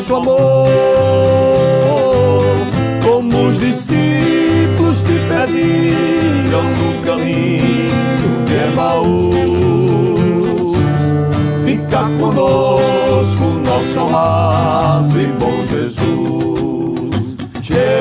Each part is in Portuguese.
nosso amor. Como os discípulos te pediram no caminho de Emaús, fica conosco, nosso amado e bom Jesus. Jesus.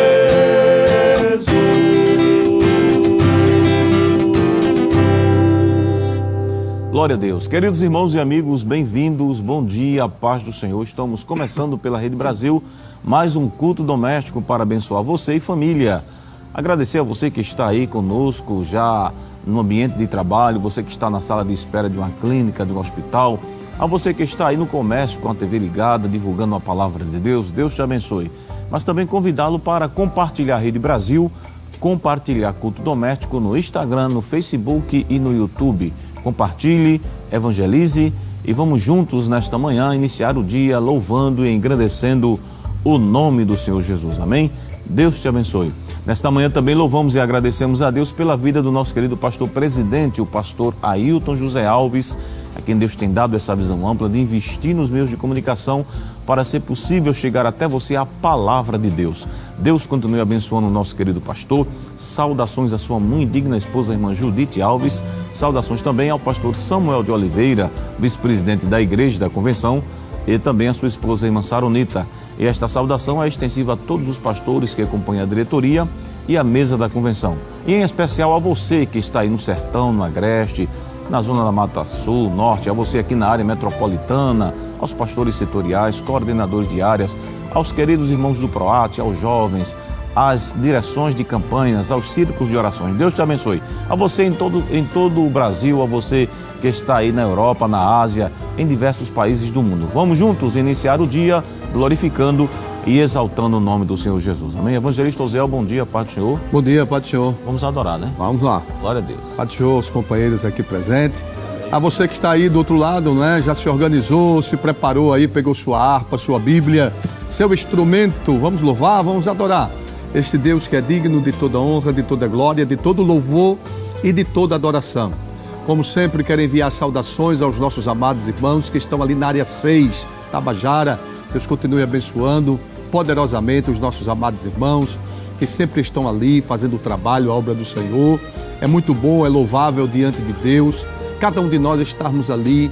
Glória a Deus. Queridos irmãos e amigos, bem-vindos, bom dia, a paz do Senhor. Estamos começando pela Rede Brasil mais um culto doméstico para abençoar você e família. Agradecer a você que está aí conosco já no ambiente de trabalho, você que está na sala de espera de uma clínica, de um hospital, a você que está aí no comércio com a TV ligada, divulgando a palavra de Deus, Deus te abençoe. Mas também convidá-lo para compartilhar a Rede Brasil, compartilhar culto doméstico no Instagram, no Facebook e no YouTube. Compartilhe, evangelize e vamos juntos nesta manhã iniciar o dia louvando e engrandecendo o nome do Senhor Jesus. Amém? Deus te abençoe. Nesta manhã também louvamos e agradecemos a Deus pela vida do nosso querido pastor presidente, o pastor Ailton José Alves, a quem Deus tem dado essa visão ampla de investir nos meios de comunicação para ser possível chegar até você a palavra de Deus. Deus continue abençoando o nosso querido pastor. Saudações à sua muito digna esposa, a irmã Judite Alves. Saudações também ao pastor Samuel de Oliveira, vice-presidente da Igreja da Convenção, e também à sua esposa, a irmã Saronita. E esta saudação é extensiva a todos os pastores que acompanham a diretoria e a mesa da convenção. E em especial a você que está aí no Sertão, no Agreste, na zona da Mata Sul, Norte, a você aqui na área metropolitana, aos pastores setoriais, coordenadores de áreas, aos queridos irmãos do PROAT, aos jovens, às direções de campanhas, aos círculos de orações. Deus te abençoe. A você em todo o Brasil, a você que está aí na Europa, na Ásia, em diversos países do mundo. Vamos juntos iniciar o dia glorificando e exaltando o nome do Senhor Jesus. Amém? Evangelista Osiel, bom dia, Pai do Senhor. Bom dia, Pai do Senhor. Vamos adorar, né? Vamos lá. Glória a Deus. Pai do Senhor, os companheiros aqui presentes. A você que está aí do outro lado, né? Já se organizou, se preparou aí, pegou sua harpa, sua Bíblia, seu instrumento. Vamos louvar, vamos adorar este Deus que é digno de toda honra, de toda glória, de todo louvor e de toda adoração. Como sempre, quero enviar saudações aos nossos amados irmãos que estão ali na área 6, Tabajara. Deus continue abençoando poderosamente os nossos amados irmãos que sempre estão ali fazendo o trabalho, a obra do Senhor. É muito bom, é louvável diante de Deus cada um de nós estarmos ali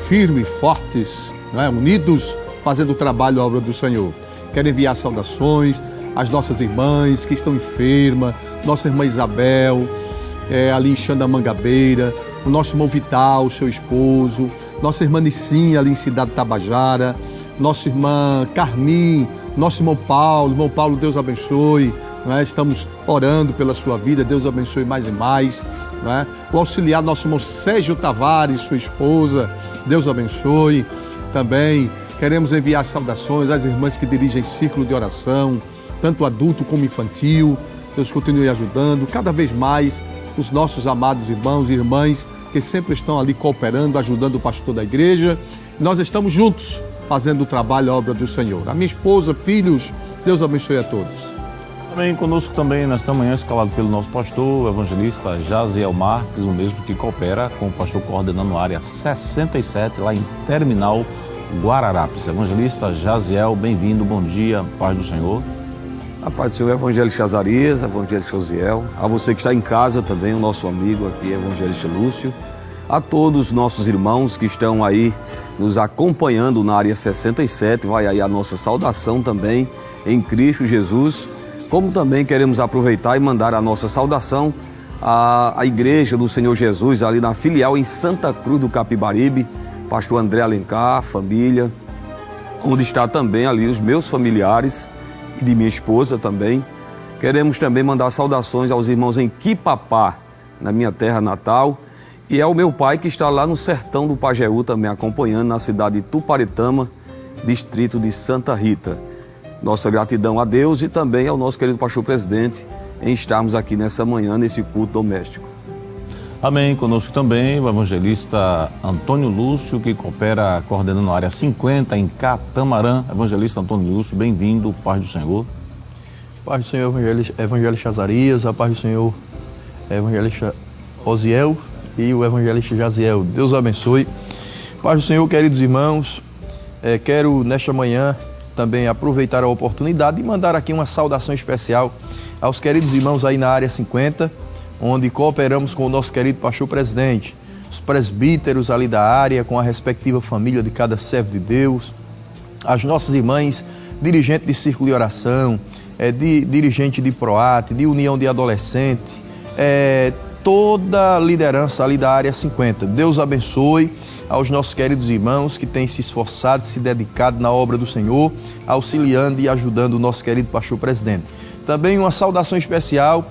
firmes, fortes, né? Unidos, fazendo o trabalho, a obra do Senhor. Quero enviar saudações às nossas irmãs que estão enfermas, nossa irmã Isabel, ali em Xandamangabeira, o nosso irmão Vital, seu esposo, nossa irmã Nicinha ali em Cidade Tabajara, nossa irmã Carmim, nosso irmão Paulo, Deus abençoe, né? Estamos orando pela sua vida, Deus abençoe mais e mais, né? O auxiliar, nosso irmão Sérgio Tavares, sua esposa, Deus abençoe. Também queremos enviar saudações às irmãs que dirigem círculo de oração, tanto adulto como infantil. Deus continue ajudando cada vez mais os nossos amados irmãos e irmãs que sempre estão ali cooperando, ajudando o pastor da igreja. Nós estamos juntos fazendo o trabalho, a obra do Senhor. A minha esposa, filhos, Deus abençoe a todos. Também conosco também nesta manhã, escalado pelo nosso pastor, o evangelista Jaziel Marques, o mesmo que coopera com o pastor coordenando a área 67, lá em Terminal Guararapes. Evangelista Jaziel, bem-vindo, bom dia, paz do Senhor. A paz do Senhor, evangelista Azarias, evangelista Osiel, a você que está em casa também, o nosso amigo aqui, evangelista Lúcio, a todos os nossos irmãos que estão aí nos acompanhando na área 67, vai aí a nossa saudação também em Cristo Jesus, como também queremos aproveitar e mandar a nossa saudação à Igreja do Senhor Jesus, ali na filial em Santa Cruz do Capibaribe, pastor André Alencar, família, onde está também ali os meus familiares e de minha esposa também. Queremos também mandar saudações aos irmãos em Quipapá, na minha terra natal, e ao meu pai que está lá no sertão do Pajeú também acompanhando na cidade de Tuparetama, distrito de Santa Rita. Nossa gratidão a Deus e também ao nosso querido pastor presidente em estarmos aqui nessa manhã, nesse culto doméstico. Amém. Conosco também o evangelista Antônio Lúcio, que coopera coordenando a área 50 em Catamarã. Evangelista Antônio Lúcio, bem-vindo, paz do Senhor. Paz do Senhor, evangelista Azarias, a paz do Senhor, evangelista Osiel e o evangelista Jaziel. Deus abençoe. Paz do Senhor, queridos irmãos, quero nesta manhã também aproveitar a oportunidade e mandar aqui uma saudação especial aos queridos irmãos aí na área 50, onde cooperamos com o nosso querido pastor presidente, os presbíteros ali da área, com a respectiva família de cada servo de Deus, as nossas irmãs, dirigente de círculo de oração, dirigente de PROAT, de união de adolescente, toda a liderança ali da área 50. Deus abençoe aos nossos queridos irmãos que têm se esforçado, se dedicado na obra do Senhor, auxiliando e ajudando o nosso querido pastor presidente. Também uma saudação especial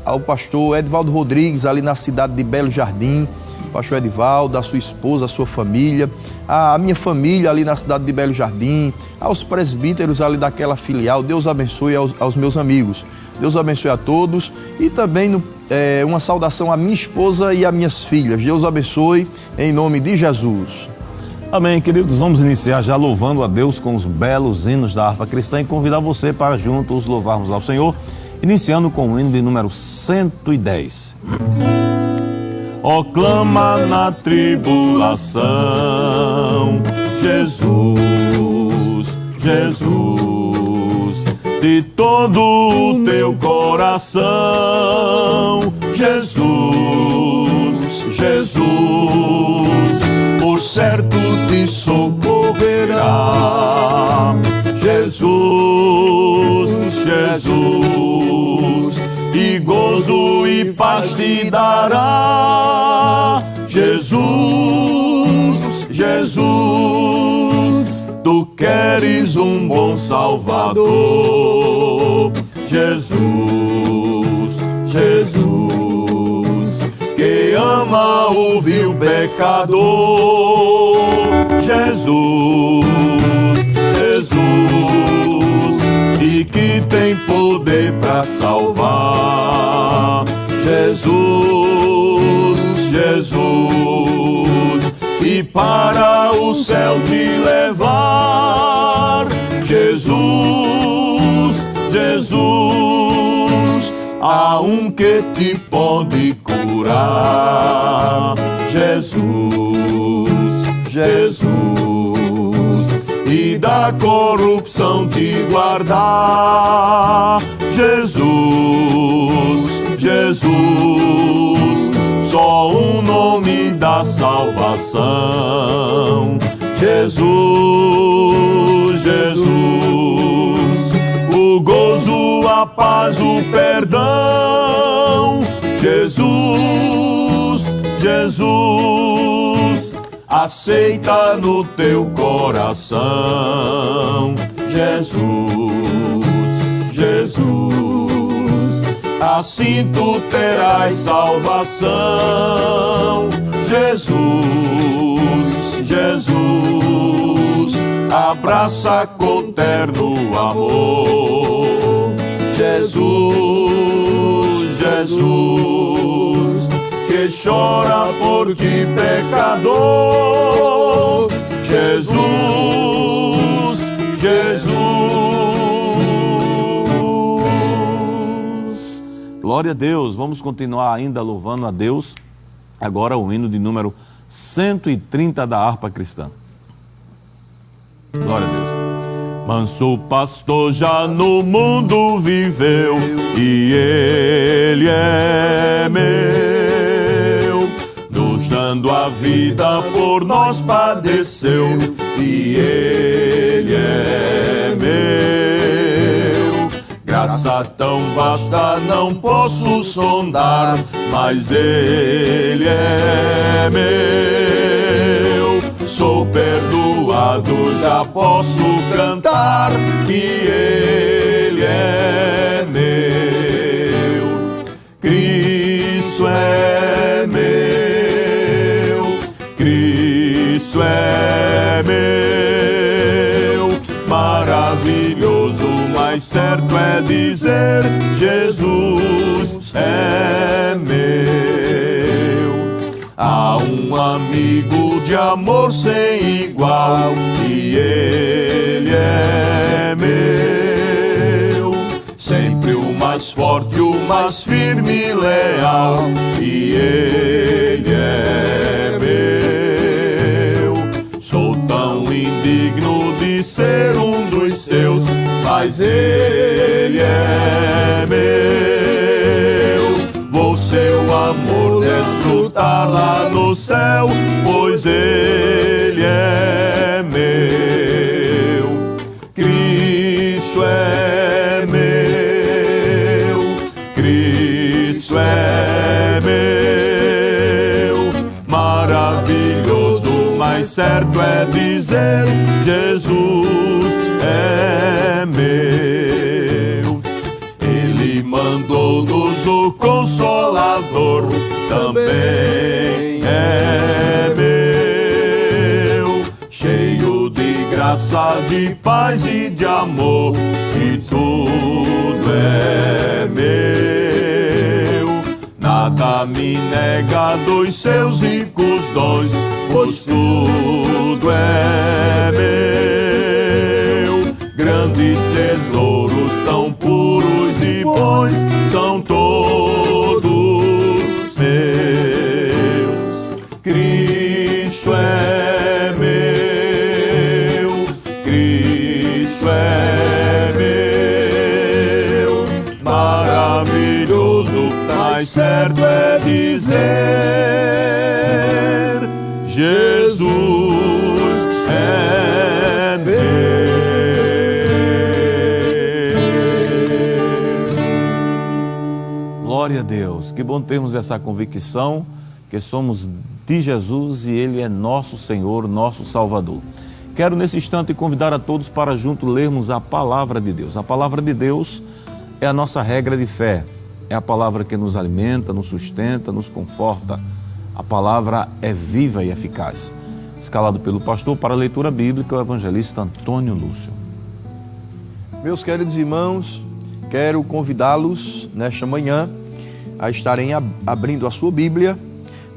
ao pastor Edivaldo Rodrigues, ali na cidade de Belo Jardim, pastor Edivaldo, a sua esposa, a sua família, a minha família ali na cidade de Belo Jardim, aos presbíteros ali daquela filial. Deus abençoe aos meus amigos. Deus abençoe a todos e também uma saudação à minha esposa e às minhas filhas. Deus abençoe em nome de Jesus. Amém, queridos. Vamos iniciar já louvando a Deus com os belos hinos da harpa cristã e convidar você para juntos louvarmos ao Senhor, iniciando com o hino de número 110. Ó, clama na tribulação, Jesus, Jesus, de todo o teu coração, Jesus, Jesus, por certo te socorrerá, Jesus, Jesus, e gozo e paz te dará, Jesus, Jesus, tu queres um bom Salvador, Jesus, Jesus, que ama o vil pecador, Jesus, Jesus, e que tem poder para salvar, Jesus, Jesus, e para o céu te levar, Jesus, Jesus, há um que te pode curar, Jesus, Jesus, e da corrupção te guardar, Jesus, Jesus, só um nome da salvação, Jesus, Jesus, o gozo, a paz, o perdão, Jesus, Jesus, aceita no teu coração, Jesus, Jesus, assim tu terás salvação, Jesus, Jesus, abraça com terno amor, Jesus, Jesus, que chora por ti pecador, Jesus, Jesus. Glória a Deus. Vamos continuar ainda louvando a Deus. Agora o hino de número 130 da harpa cristã. Glória a Deus. Manso pastor já no mundo viveu e ele é meu, nos dando a vida por nós padeceu e ele é meu. Graça tão vasta não posso sondar, mas ele é meu. Sou perdoado, já posso cantar que ele é meu. Cristo é meu, Cristo é meu. Maravilhoso, mas certo é dizer: Jesus é meu. Há um amigo de amor sem igual e ele é meu. Sempre o mais forte, o mais firme e leal e ele é meu. Sou tão indigno de ser um dos seus, mas Ele é meu. Vou seu amor desfrutar lá no céu, pois Ele é meu. Cristo é meu, Cristo é meu. Maravilhoso, mas certo é dizer: Jesus é meu. Ele mandou-nos o Consolador, também é meu. Cheio de graça, de paz e de amor, e tudo é meu. Nada me nega dos seus ricos dons, pois tudo é meu. Grandes tesouros tão puros e bons são todos meus. Cristo é meu, Cristo é meu. Maravilhoso, mas certo é dizer: Jesus é meu. Glória a Deus, que bom termos essa convicção que somos de Jesus e Ele é nosso Senhor, nosso Salvador. Quero nesse instante convidar a todos para junto lermos a Palavra de Deus. A Palavra de Deus é a nossa regra de fé, é a palavra que nos alimenta, nos sustenta, nos conforta. A palavra é viva e eficaz. Escalado pelo pastor para a leitura bíblica, o evangelista Antônio Lúcio. Meus queridos irmãos, quero convidá-los nesta manhã a estarem abrindo a sua Bíblia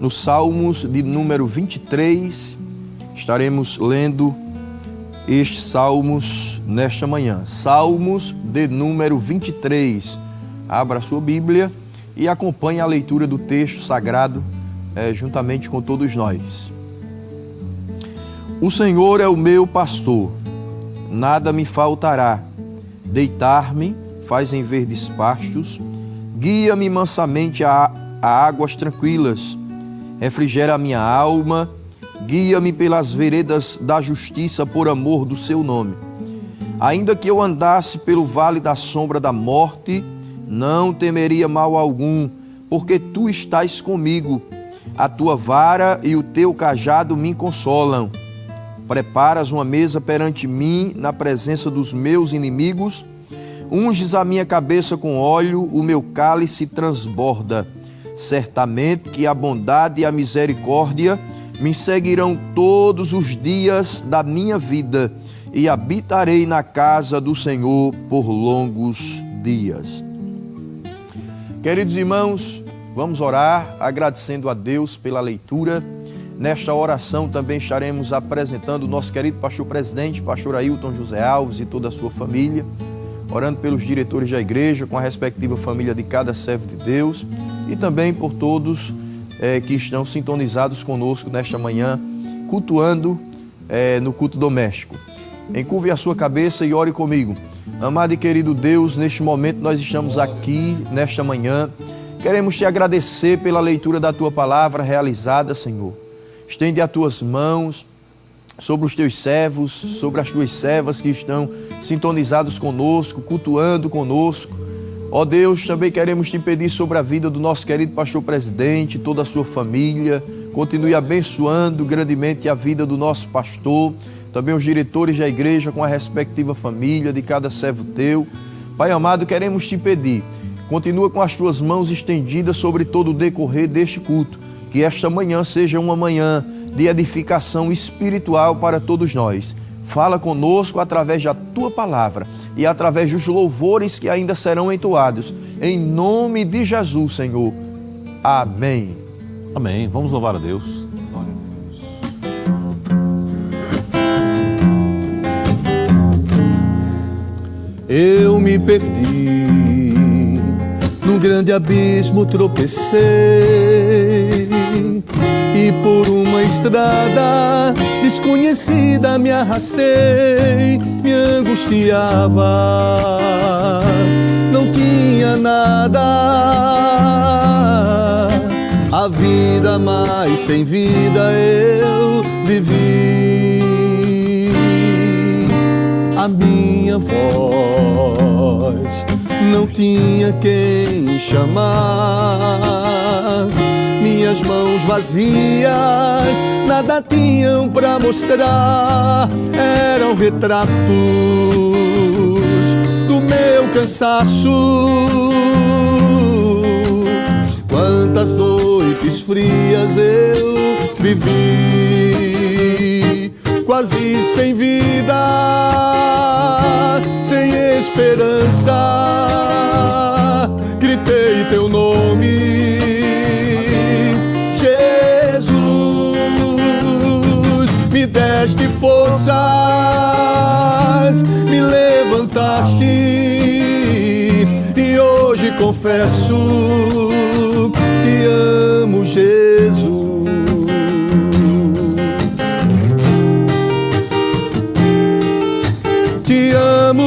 no Salmos de número 23. Estaremos lendo estes Salmos nesta manhã. Salmos de número 23. Abra a sua Bíblia e acompanhe a leitura do texto sagrado juntamente com todos nós. O Senhor é o meu pastor, nada me faltará. Deitar-me faz em verdes pastos, guia-me mansamente a águas tranquilas. Refrigera a minha alma, guia-me pelas veredas da justiça por amor do seu nome. Ainda que eu andasse pelo vale da sombra da morte, não temeria mal algum, porque tu estás comigo. A tua vara e o teu cajado me consolam. Preparas uma mesa perante mim na presença dos meus inimigos. Unges a minha cabeça com óleo, o meu cálice transborda. Certamente que a bondade e a misericórdia me seguirão todos os dias da minha vida, e habitarei na casa do Senhor por longos dias. Queridos irmãos, vamos orar agradecendo a Deus pela leitura. Nesta oração também estaremos apresentando o nosso querido pastor presidente, pastor Ailton José Alves e toda a sua família, orando pelos diretores da igreja, com a respectiva família de cada servo de Deus, e também por todos que estão sintonizados conosco nesta manhã, cultuando no culto doméstico. Encurve a sua cabeça e ore comigo. Amado e querido Deus, neste momento nós estamos aqui, nesta manhã, queremos te agradecer pela leitura da tua palavra realizada, Senhor. Estende as tuas mãos sobre os teus servos, sobre as tuas servas que estão sintonizados conosco, cultuando conosco. Ó Deus, também queremos te pedir sobre a vida do nosso querido pastor presidente, toda a sua família. Continue abençoando grandemente a vida do nosso pastor, também os diretores da igreja com a respectiva família de cada servo teu. Pai amado, queremos te pedir, continua com as tuas mãos estendidas sobre todo o decorrer deste culto. Que esta manhã seja uma manhã de edificação espiritual para todos nós. Fala conosco através da Tua Palavra e através dos louvores que ainda serão entoados. Em nome de Jesus, Senhor. Amém. Amém. Vamos louvar a Deus. Eu me perdi, num grande abismo tropecei, E por uma estrada desconhecida me arrastei, me angustiava, não tinha nada, a vida, mas sem vida eu vivi. A minha voz não tinha quem chamar, minhas mãos vazias nada tinham pra mostrar, eram retratos do meu cansaço. Quantas noites frias eu vivi, quase sem vida, sem esperança, gritei teu nome, Jesus, me deste forças, me levantaste, e hoje confesso que amo Jesus. Te amo,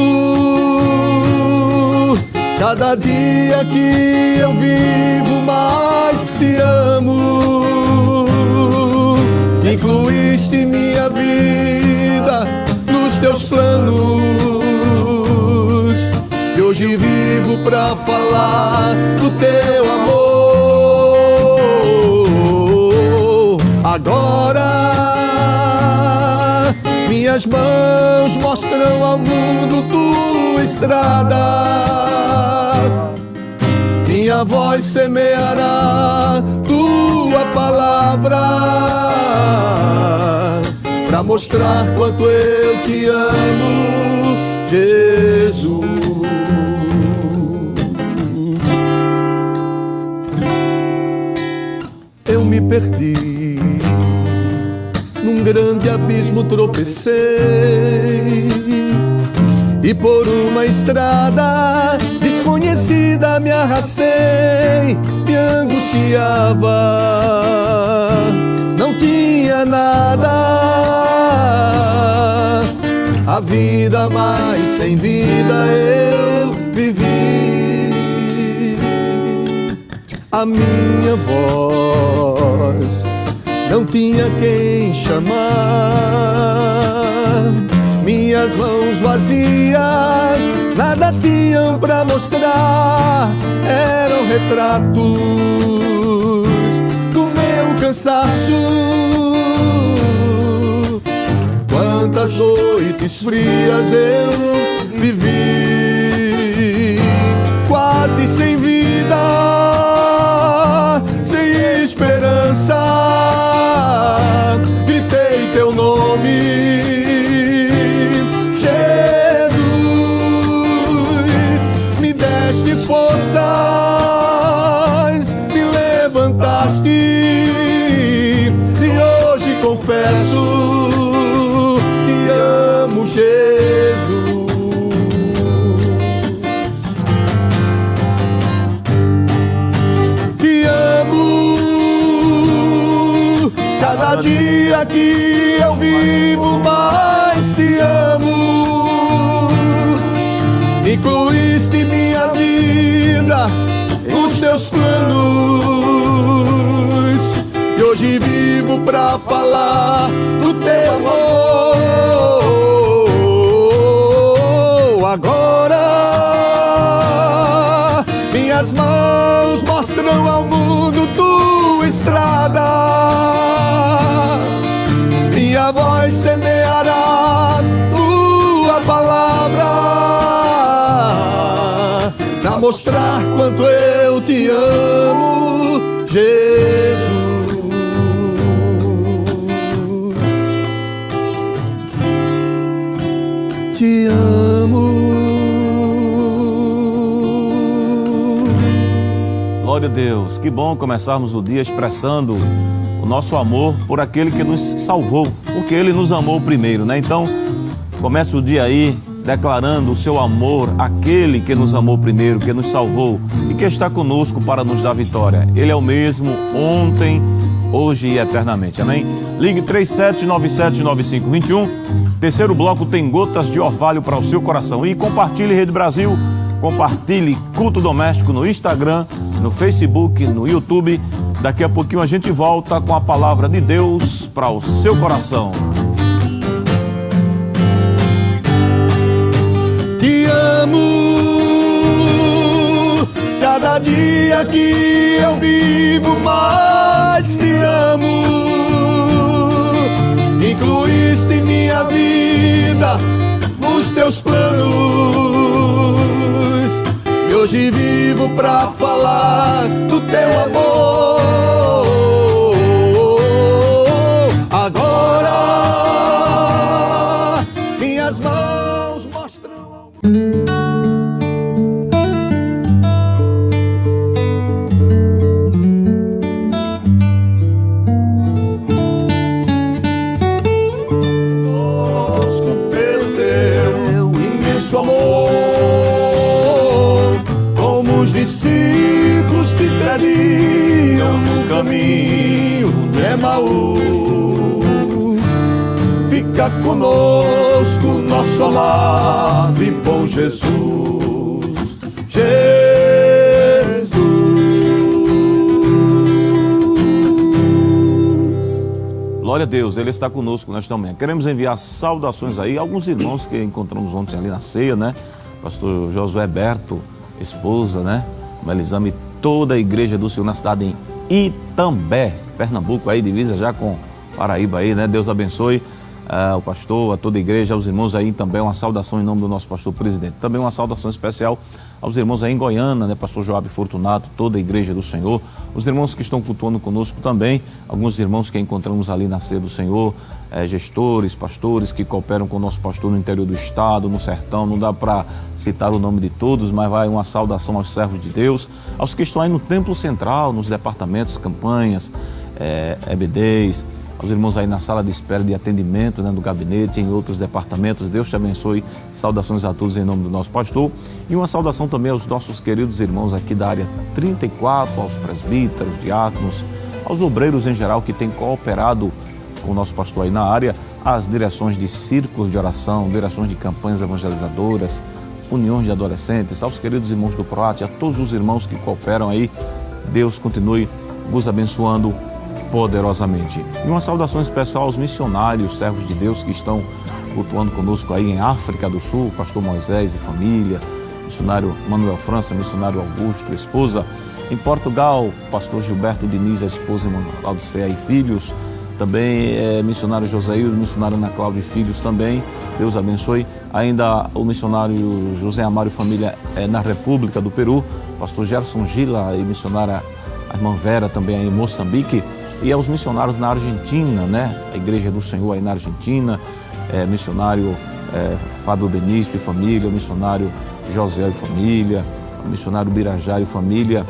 cada dia que eu vivo mais te amo. Incluíste minha vida nos teus planos, e hoje vivo pra falar do teu amor. Agora minhas mãos mostram ao mundo tua estrada, minha voz semeará tua palavra, pra mostrar quanto eu te amo, Jesus. Eu me perdi, num grande abismo tropecei, e por uma estrada desconhecida me arrastei, me angustiava, não tinha nada, a vida, mas sem vida eu vivi. A minha voz não tinha quem chamar, minhas mãos vazias nada tinham pra mostrar, eram retratos do meu cansaço. Quantas noites frias eu vivi, quase sem vida, sem esperança, gritei teu nome, Jesus, me deste forças, me levantaste, e hoje confesso que amo Jesus. Cada dia que eu vivo mais te amo, incluíste minha vida nos teus planos, e hoje vivo pra falar do teu amor. Agora minhas mãos mostram ao mundo tua estrada, minha voz semeará tua palavra, pra mostrar quanto eu te amo, Jesus. Te amo. Glória a Deus, que bom começarmos o dia expressando o nosso amor por aquele que nos salvou, porque Ele nos amou primeiro, né? Então, comece o dia aí declarando o seu amor àquele que nos amou primeiro, que nos salvou e que está conosco para nos dar vitória. Ele é o mesmo ontem, hoje e eternamente. Amém? Ligue 3797-9521. Terceiro bloco tem gotas de orvalho para o seu coração. E compartilhe Rede Brasil, compartilhe Culto Doméstico no Instagram, no Facebook, no YouTube. Daqui a pouquinho a gente volta com a palavra de Deus para o seu coração. Te amo, cada dia que eu vivo mais te amo. Incluíste minha vida nos teus planos e hoje vivo pra falar do teu amor. Agora minhas mãos mostram. Amor, como os discípulos te teriam no caminho de Emaús. Fica conosco, nosso amado e bom Jesus. Glória a Deus, Ele está conosco nesta manhã. Queremos enviar saudações aí, alguns irmãos que encontramos ontem ali na ceia, né? Pastor Josué Berto, esposa, né? Melisame, toda a igreja do Senhor na cidade em Itambé, Pernambuco, aí divisa já com Paraíba aí, né? Deus abençoe o pastor, a toda a igreja, aos irmãos aí também, uma saudação em nome do nosso pastor presidente. Também uma saudação especial aos irmãos aí em Goiânia, né? Pastor Joab Fortunato, toda a igreja do Senhor, os irmãos que estão cultuando conosco também, alguns irmãos que encontramos ali na ceia do Senhor, gestores, pastores que cooperam com o nosso pastor no interior do estado, no sertão, não dá para citar o nome de todos, mas vai uma saudação aos servos de Deus, aos que estão aí no templo central, nos departamentos, campanhas, EBDs, aos irmãos aí na sala de espera de atendimento, né, do gabinete, em outros departamentos. Deus te abençoe. Saudações a todos em nome do nosso pastor. E uma saudação também aos nossos queridos irmãos aqui da área 34, aos presbíteros, diáconos, aos obreiros em geral que têm cooperado com o nosso pastor aí na área, as direções de círculos de oração, direções de campanhas evangelizadoras, uniões de adolescentes, aos queridos irmãos do PROAT, a todos os irmãos que cooperam aí. Deus continue vos abençoando poderosamente. E uma saudação especial aos missionários, servos de Deus que estão cultuando conosco aí em África do Sul, pastor Moisés e família, missionário Manuel França, missionário Augusto, esposa. Em Portugal, pastor Gilberto Diniz, a esposa Laudicea e filhos. Também missionário Joséildo, missionário Ana Cláudia e filhos também. Deus abençoe. Ainda o missionário José Amário e família na República do Peru, pastor Gerson Gila e missionária a irmã Vera também aí em Moçambique. E aos missionários na Argentina, né? A Igreja do Senhor aí na Argentina, missionário Fábio Benício e família, missionário José e família, missionário Birajara e família,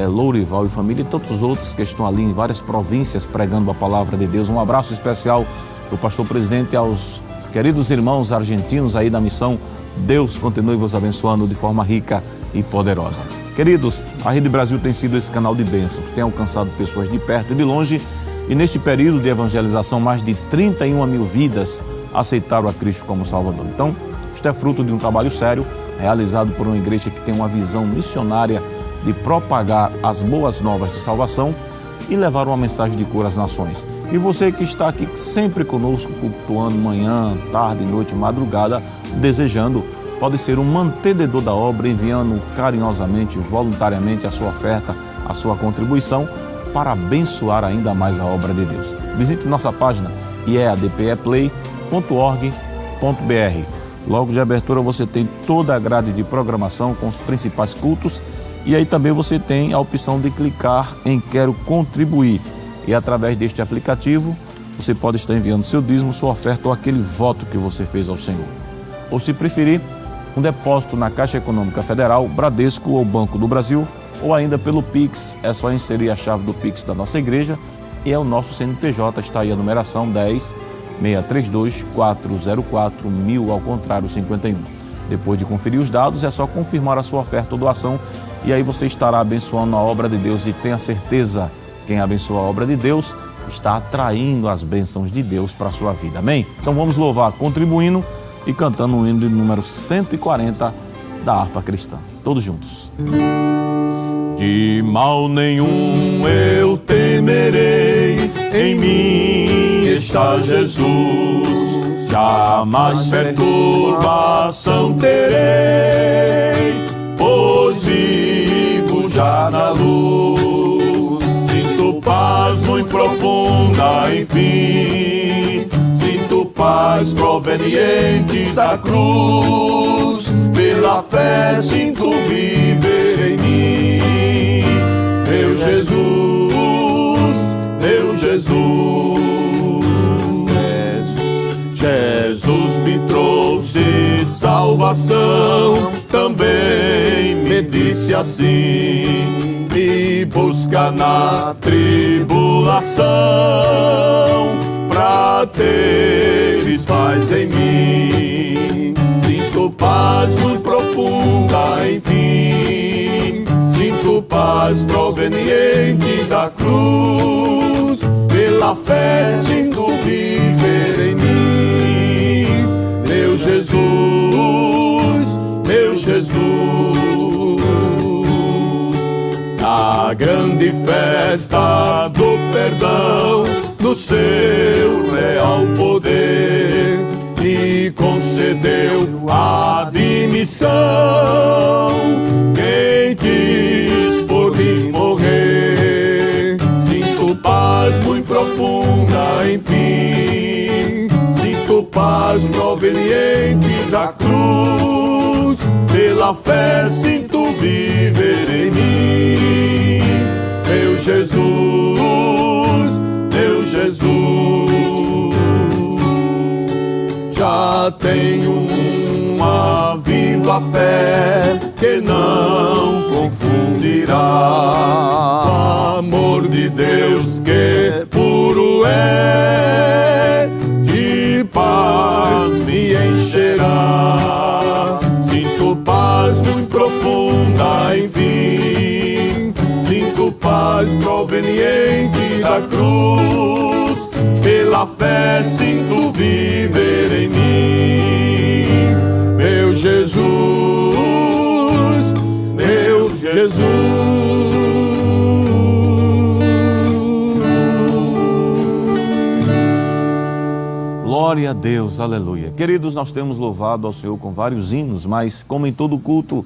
Lourival e família e tantos outros que estão ali em várias províncias pregando a palavra de Deus. Um abraço especial do pastor presidente aos queridos irmãos argentinos aí da missão. Deus continue vos abençoando de forma rica e poderosa. Queridos, a Rede Brasil tem sido esse canal de bênçãos, tem alcançado pessoas de perto e de longe e neste período de evangelização mais de 31 mil vidas aceitaram a Cristo como Salvador. Então, isto é fruto de um trabalho sério, realizado por uma igreja que tem uma visão missionária de propagar as boas novas de salvação e levar uma mensagem de cura às nações. E você que está aqui sempre conosco, cultuando manhã, tarde, noite, madrugada, desejando, pode ser um mantenedor da obra, enviando carinhosamente, voluntariamente a sua oferta, a sua contribuição, para abençoar ainda mais a obra de Deus. Visite nossa página iadpeplay.org.br. Logo de abertura você tem toda a grade de programação com os principais cultos e aí também você tem a opção de clicar em Quero Contribuir. E através deste aplicativo você pode estar enviando seu dízimo, sua oferta ou aquele voto que você fez ao Senhor. Ou se preferir, um depósito na Caixa Econômica Federal, Bradesco ou Banco do Brasil, ou ainda pelo Pix, é só inserir a chave do Pix da nossa igreja e é o nosso CNPJ, está aí a numeração 10-632-404-1000, ao contrário, 51. Depois de conferir os dados, é só confirmar a sua oferta ou doação e aí você estará abençoando a obra de Deus e tenha certeza Quem abençoa a obra de Deus está atraindo as bênçãos de Deus para a sua vida. Amém? Então vamos louvar contribuindo e cantando o hino de número 140 da harpa cristã. Todos juntos. De mal nenhum eu temerei, em mim está Jesus. Jamais perturbação terei, pois vivo já na luz. Sinto paz muito profunda, enfim. Sinto paz proveniente da cruz. Pela fé sinto viver em mim. Meu Jesus, meu Jesus. Jesus me trouxe salvação, também me disse assim: me busca na tribulação, pra teres paz em mim. Sinto paz muito profunda, enfim. Sinto paz proveniente da cruz. Pela fé sinto viver em mim. Meu Jesus, meu Jesus. Na grande festa do perdão, no seu real poder, me concedeu a admissão. Quem quis por mim morrer, sinto paz muito profunda, enfim. Sinto paz proveniente da cruz. Pela fé sinto viver em mim. Meu Jesus, meu Jesus. Já tenho uma viva fé que não confundirá. O amor de Deus que puro é, de paz me encherá. Sinto paz muito profunda, enfim. Sinto paz proveniente da cruz. Pela fé sinto viver em mim. Meu Jesus, meu Jesus. Glória a Deus, aleluia. Queridos, nós temos louvado ao Senhor com vários hinos, mas como em todo culto,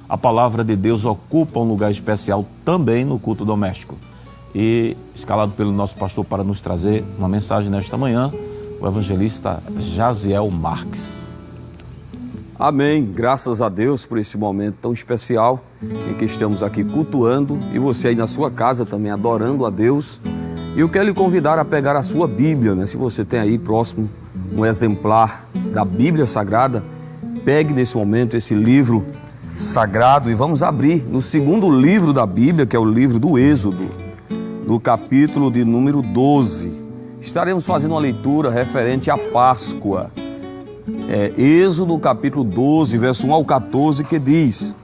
a palavra de Deus ocupa um lugar especial também no culto doméstico. E escalado pelo nosso pastor para nos trazer uma mensagem nesta manhã, o evangelista Jaziel Marques. Amém, graças a Deus por esse momento tão especial em que estamos aqui cultuando e você aí na sua casa também adorando a Deus. E eu quero lhe convidar a pegar a sua Bíblia, né? Se você tem aí próximo um exemplar da Bíblia Sagrada, pegue nesse momento esse livro sagrado e vamos abrir no segundo livro da Bíblia, que é o livro do Êxodo, no capítulo de número 12. Estaremos fazendo uma leitura referente à Páscoa. Êxodo capítulo 12, verso 1 ao 14, que diz: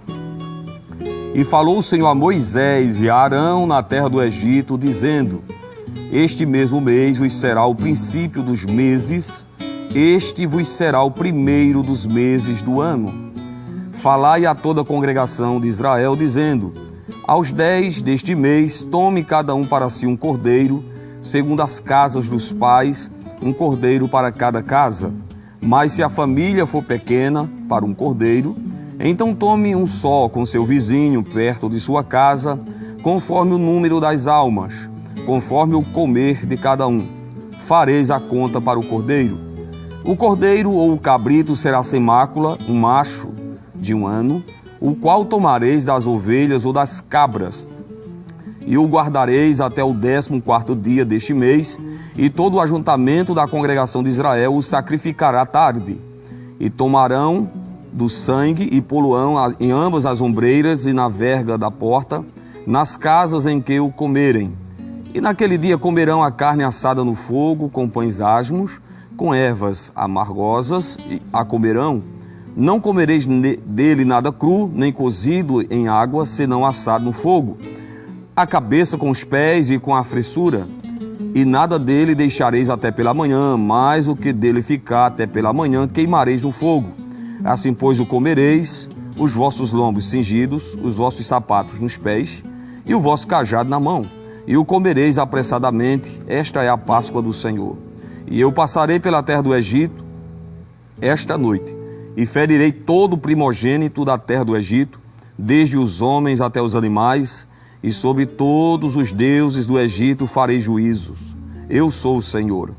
E falou o Senhor a Moisés e a Arão na terra do Egito, dizendo: Este mesmo mês vos será o princípio dos meses, este vos será o primeiro dos meses do ano. Falai a toda a congregação de Israel, dizendo: Aos 10 deste mês, tome cada um para si um cordeiro, segundo as casas dos pais, um cordeiro para cada casa. Mas se a família for pequena, para um cordeiro, então tome um só com seu vizinho perto de sua casa, conforme o número das almas, conforme o comer de cada um. Fareis a conta para o cordeiro. O cordeiro ou o cabrito será sem mácula, um macho de 1 ano, o qual tomareis das ovelhas ou das cabras, e o guardareis até o 14º dia deste mês, e todo o ajuntamento da congregação de Israel o sacrificará à tarde. E tomarão do sangue e poluão em ambas as ombreiras e na verga da porta, nas casas em que o comerem. E naquele dia comerão a carne assada no fogo, com pães asmos, com ervas amargosas, e a comerão. Não comereis dele nada cru, nem cozido em água, senão assado no fogo. a cabeça com os pés e com a fressura, e nada dele deixareis até pela manhã, mas o que dele ficar até pela manhã queimareis no fogo. Assim, pois, o comereis, os vossos lombos cingidos, os vossos sapatos nos pés, e o vosso cajado na mão, e o comereis apressadamente. Esta é a Páscoa do Senhor. E eu passarei pela terra do Egito esta noite, e ferirei todo o primogênito da terra do Egito, desde os homens até os animais, e sobre todos os deuses do Egito farei juízos. Eu sou o Senhor.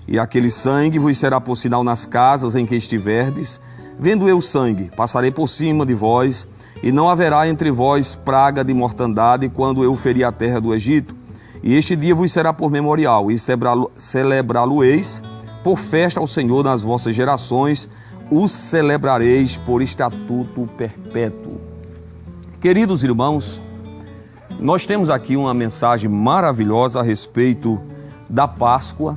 E aquele sangue vos será por sinal nas casas em que estiverdes. Vendo eu sangue, passarei por cima de vós, e não haverá entre vós praga de mortandade quando eu ferir a terra do Egito. E este dia vos será por memorial, e celebrá-lo-eis por festa ao Senhor nas vossas gerações, o celebrareis por estatuto perpétuo. Queridos irmãos, nós temos aqui uma mensagem maravilhosa a respeito da Páscoa,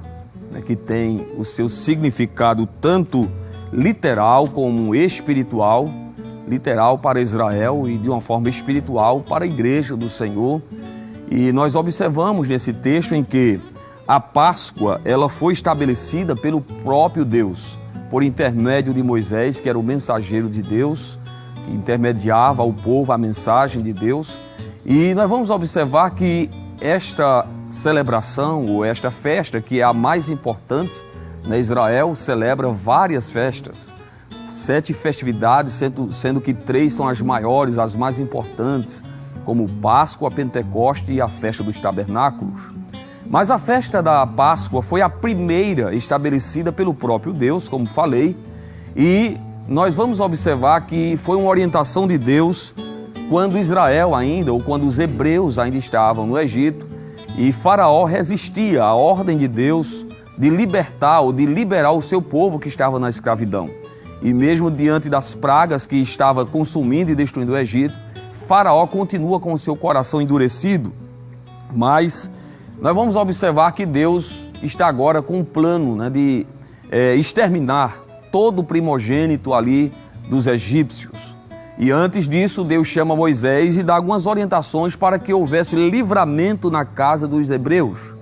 né, que tem o seu significado tanto literal como espiritual, literal para Israel e de uma forma espiritual para a igreja do Senhor. E nós observamos nesse texto em que a Páscoa ela foi estabelecida pelo próprio Deus, por intermédio de Moisés, que era o mensageiro de Deus, que intermediava ao povo a mensagem de Deus. E nós vamos observar que esta celebração, ou esta festa, que é a mais importante, né, Israel celebra várias festas, 7 festividades, sendo que 3 são as maiores, as mais importantes, como Páscoa, Pentecoste e a festa dos tabernáculos. Mas a festa da Páscoa foi a primeira estabelecida pelo próprio Deus, como falei, e nós vamos observar que foi uma orientação de Deus quando Israel ainda, ou quando os hebreus ainda estavam no Egito, e Faraó resistia à ordem de Deus de libertar ou de liberar o seu povo que estava na escravidão. E mesmo diante das pragas que estava consumindo e destruindo o Egito, Faraó continua com o seu coração endurecido. Mas nós vamos observar que Deus está agora com um plano, né, de exterminar todo o primogênito ali dos egípcios. E antes disso, Deus chama Moisés e dá algumas orientações para que houvesse livramento na casa dos hebreus.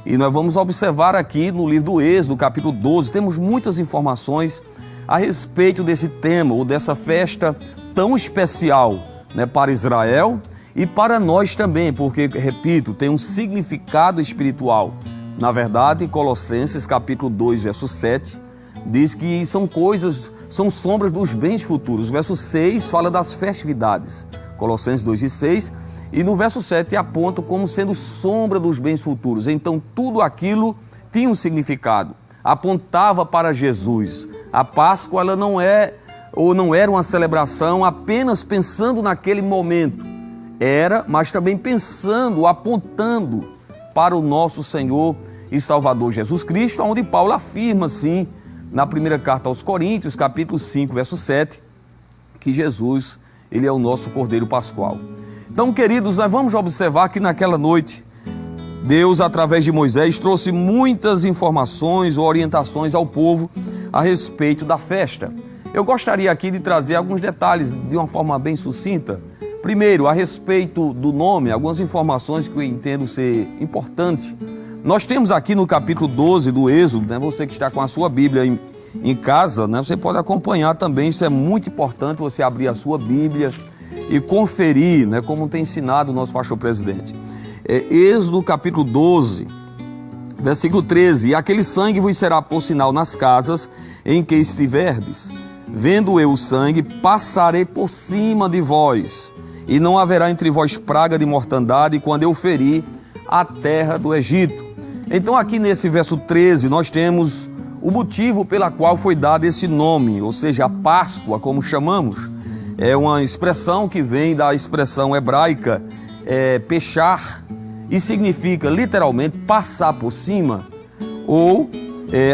E nós vamos observar aqui no livro do Êxodo, capítulo 12, temos muitas informações a respeito desse tema, ou dessa festa tão especial, né, para Israel e para nós também, porque, repito, tem um significado espiritual. Na verdade, Colossenses, capítulo 2, verso 7, diz que são sombras dos bens futuros. O verso 6 fala das festividades, Colossenses 2 e 6, e no verso 7 aponta como sendo sombra dos bens futuros. Então tudo aquilo tinha um significado, apontava para Jesus. A Páscoa ela não era uma celebração apenas pensando naquele momento, era, mas também pensando, apontando para o nosso Senhor e Salvador Jesus Cristo, onde Paulo afirma assim, na primeira carta aos Coríntios, capítulo 5, verso 7, que Jesus, ele é o nosso Cordeiro Pascual. Então, queridos, nós vamos observar que naquela noite, Deus, através de Moisés, trouxe muitas informações ou orientações ao povo a respeito da festa. Eu gostaria aqui de trazer alguns detalhes de uma forma bem sucinta. Primeiro, a respeito do nome, algumas informações que eu entendo ser importante. Nós temos aqui no capítulo 12 do Êxodo, né, você que está com a sua Bíblia em casa, né, você pode acompanhar também, isso é muito importante, você abrir a sua Bíblia e conferir, né, como tem ensinado o nosso pastor presidente. Êxodo capítulo 12, versículo 13, e aquele sangue vos será por sinal nas casas em que estiverdes. Vendo eu o sangue, passarei por cima de vós, e não haverá entre vós praga de mortandade quando eu ferir a terra do Egito. Então aqui nesse verso 13 nós temos o motivo pela qual foi dado esse nome, ou seja, a Páscoa, como chamamos. É uma expressão que vem da expressão hebraica pechar, e significa literalmente passar por cima, ou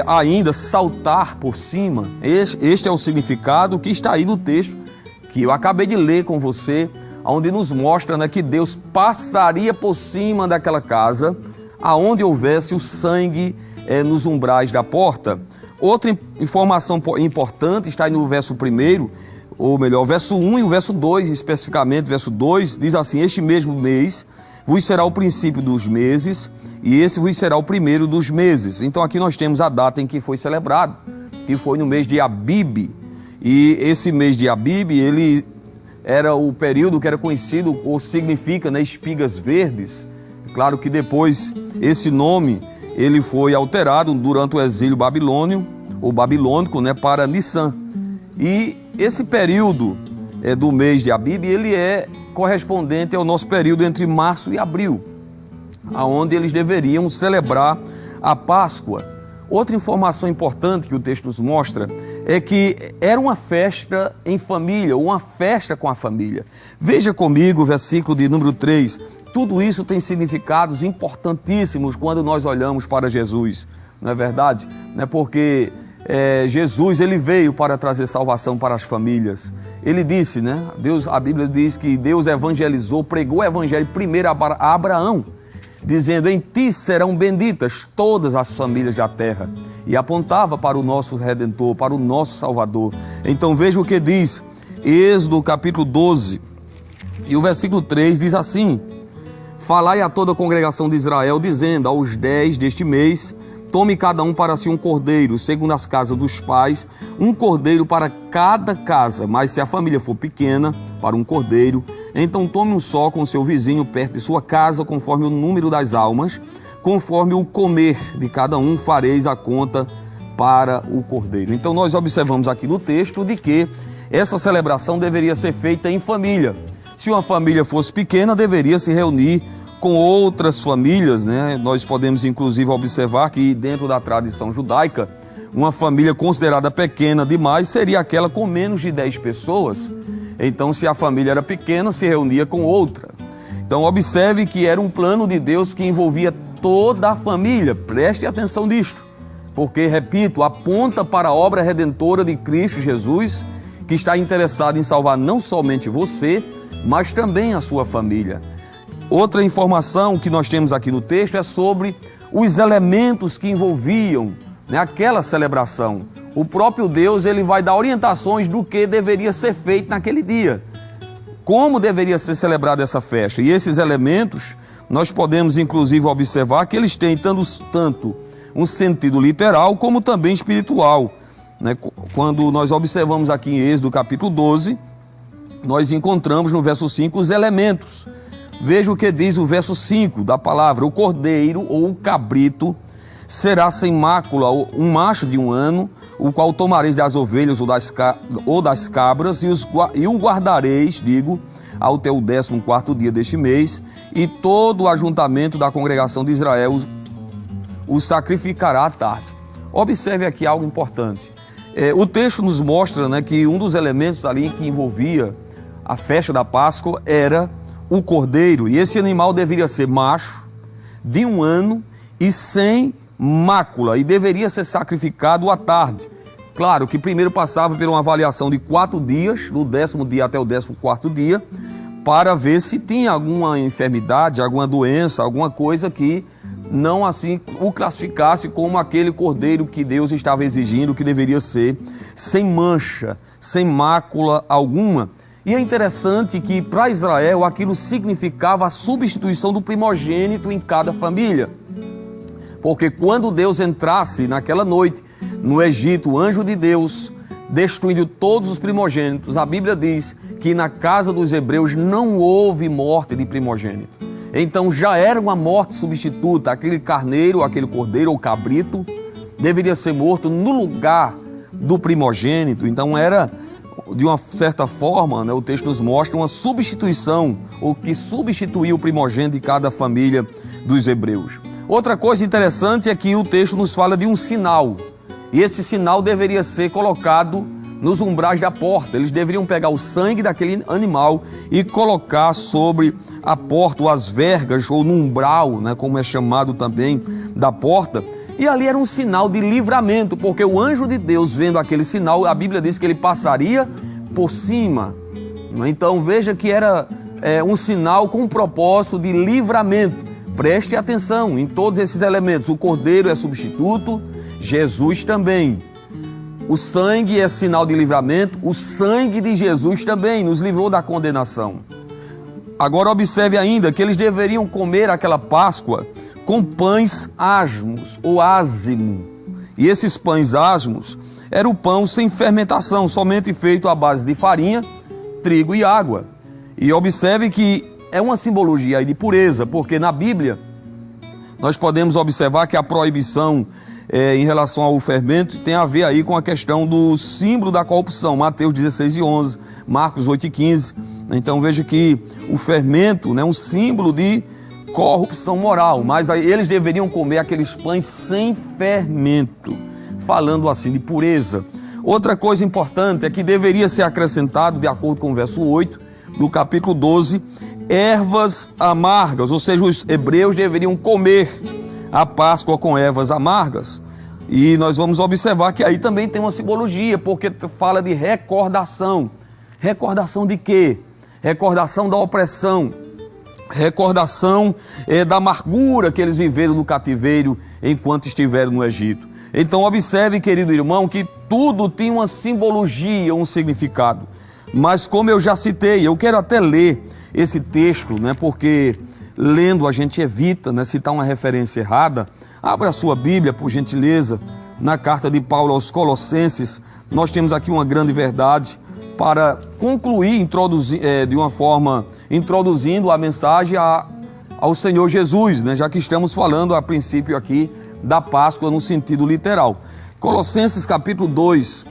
ainda saltar por cima. Este é o significado que está aí no texto que eu acabei de ler com você, onde nos mostra, né, que Deus passaria por cima daquela casa aonde houvesse o sangue nos umbrais da porta. Outra informação importante está aí no verso 1, ou melhor, o verso 1 e o verso 2, especificamente, verso 2, diz assim: este mesmo mês vos será o princípio dos meses, e esse vos será o primeiro dos meses. Então aqui nós temos a data em que foi celebrado, que foi no mês de Abib. E esse mês de Abib, ele era o período que era conhecido, ou significa, né, espigas verdes. Claro que depois esse nome ele foi alterado durante o exílio babilônico, né, para Nissan. E esse período do mês de Abib, ele é correspondente ao nosso período entre março e abril, aonde eles deveriam celebrar a Páscoa. Outra informação importante que o texto nos mostra é que era uma festa em família, uma festa com a família. Veja comigo o versículo de número 3. Tudo isso tem significados importantíssimos quando nós olhamos para Jesus, não é verdade? Não é porque Jesus, ele veio para trazer salvação para as famílias. Ele disse, né? A Bíblia diz que Deus evangelizou, pregou o evangelho primeiro a Abraão, dizendo: em ti serão benditas todas as famílias da terra. E apontava para o nosso Redentor, para o nosso Salvador. Então veja o que diz Êxodo capítulo 12, e o versículo 3 diz assim: falai a toda a congregação de Israel, dizendo: aos 10 deste mês, tome cada um para si um cordeiro, segundo as casas dos pais, um cordeiro para cada casa. Mas se a família for pequena, para um cordeiro, então tome um só com seu vizinho perto de sua casa, conforme o número das almas, conforme o comer de cada um, fareis a conta para o cordeiro. Então nós observamos aqui no texto de que essa celebração deveria ser feita em família. Se uma família fosse pequena, deveria se reunir com outras famílias, né? Nós podemos inclusive observar que dentro da tradição judaica, uma família considerada pequena demais seria aquela com menos de 10 pessoas. Então, se a família era pequena, se reunia com outra. Então, observe que era um plano de Deus que envolvia toda a família. Preste atenção nisto, porque, repito, aponta para a obra redentora de Cristo Jesus, que está interessado em salvar não somente você, mas também a sua família. Outra informação que nós temos aqui no texto é sobre os elementos que envolviam, né, aquela celebração. O próprio Deus, ele vai dar orientações do que deveria ser feito naquele dia, como deveria ser celebrada essa festa. E esses elementos, nós podemos inclusive observar que eles têm tanto um sentido literal como também espiritual, né? Quando nós observamos aqui em Êxodo capítulo 12, nós encontramos no verso 5 os elementos. Veja o que diz o verso 5 da palavra: o cordeiro ou o cabrito será sem mácula, um macho de 1 ano, o qual tomareis das ovelhas ou das cabras, e o guardareis, ao teu 14º dia deste mês, e todo o ajuntamento da congregação de Israel o sacrificará à tarde. Observe aqui algo importante. O texto nos mostra, né, que um dos elementos ali que envolvia a festa da Páscoa era o cordeiro, e esse animal deveria ser macho, de 1 ano e sem mácula, e deveria ser sacrificado à tarde. Claro que primeiro passava por uma avaliação de 4 dias, do 10º dia até o 14º dia, para ver se tinha alguma enfermidade, alguma doença, alguma coisa que não assim o classificasse como aquele cordeiro que Deus estava exigindo, que deveria ser sem mancha, sem mácula alguma. E é interessante que para Israel aquilo significava a substituição do primogênito em cada família. Porque quando Deus entrasse naquela noite no Egito, o anjo de Deus, destruindo todos os primogênitos, a Bíblia diz que na casa dos hebreus não houve morte de primogênito. Então já era uma morte substituta, aquele carneiro, aquele cordeiro ou cabrito deveria ser morto no lugar do primogênito. Então era, de uma certa forma, né, o texto nos mostra uma substituição, o que substituiu o primogênito de cada família dos hebreus. Outra coisa interessante é que o texto nos fala de um sinal, e esse sinal deveria ser colocado nos umbrais da porta. Eles deveriam pegar o sangue daquele animal e colocar sobre a porta, ou as vergas, ou no umbral, né, como é chamado também, da porta. E ali era um sinal de livramento, porque o anjo de Deus, vendo aquele sinal, a Bíblia diz que ele passaria por cima. Então veja que era um sinal com um propósito de livramento. Preste atenção em todos esses elementos. O cordeiro é substituto, Jesus também. O sangue é sinal de livramento, o sangue de Jesus também nos livrou da condenação. Agora observe ainda que eles deveriam comer aquela Páscoa com pães asmos ou ázimo. E esses pães asmos era o pão sem fermentação, somente feito à base de farinha, trigo e água. E observe que é uma simbologia aí de pureza, porque na Bíblia nós podemos observar que a proibição em relação ao fermento tem a ver aí com a questão do símbolo da corrupção, Mateus 16:11, Marcos 8:15. Então veja que o fermento é um símbolo de corrupção moral, mas aí eles deveriam comer aqueles pães sem fermento, falando assim de pureza. Outra coisa importante é que deveria ser acrescentado, de acordo com o verso 8 do capítulo 12, ervas amargas, ou seja, os hebreus deveriam comer a Páscoa com ervas amargas. E nós vamos observar que aí também tem uma simbologia, porque fala de recordação. Recordação de quê? Recordação da opressão, recordação da amargura que eles viveram no cativeiro enquanto estiveram no Egito. Então observe, querido irmão, que tudo tinha uma simbologia, um significado. Mas como eu já citei, eu quero até ler esse texto, porque lendo a gente evita citar uma referência errada. Abra a sua Bíblia, por gentileza, na carta de Paulo aos Colossenses. Nós temos aqui uma grande verdade para concluir, de uma forma, introduzindo a mensagem ao Senhor Jesus, já que estamos falando a princípio aqui da Páscoa no sentido literal. Colossenses capítulo 2,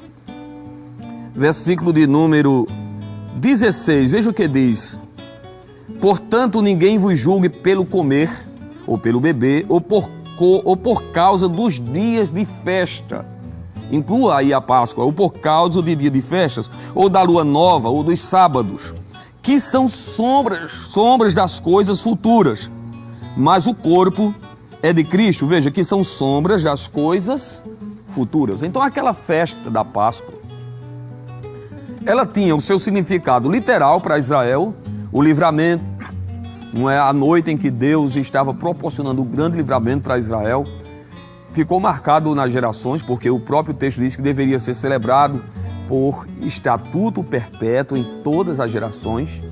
versículo de número 16, veja o que diz: portanto ninguém vos julgue pelo comer, ou pelo beber, ou por causa dos dias de festa. Inclua aí a Páscoa, ou por causa de dia de festas, ou da lua nova, ou dos sábados, que são sombras das coisas futuras, mas o corpo é de Cristo. Veja, que são sombras das coisas futuras. Então aquela festa da Páscoa, ela tinha o seu significado literal para Israel, o livramento, não é a noite em que Deus estava proporcionando o grande livramento para Israel. Ficou marcado nas gerações, porque o próprio texto diz que deveria ser celebrado por estatuto perpétuo em todas as gerações.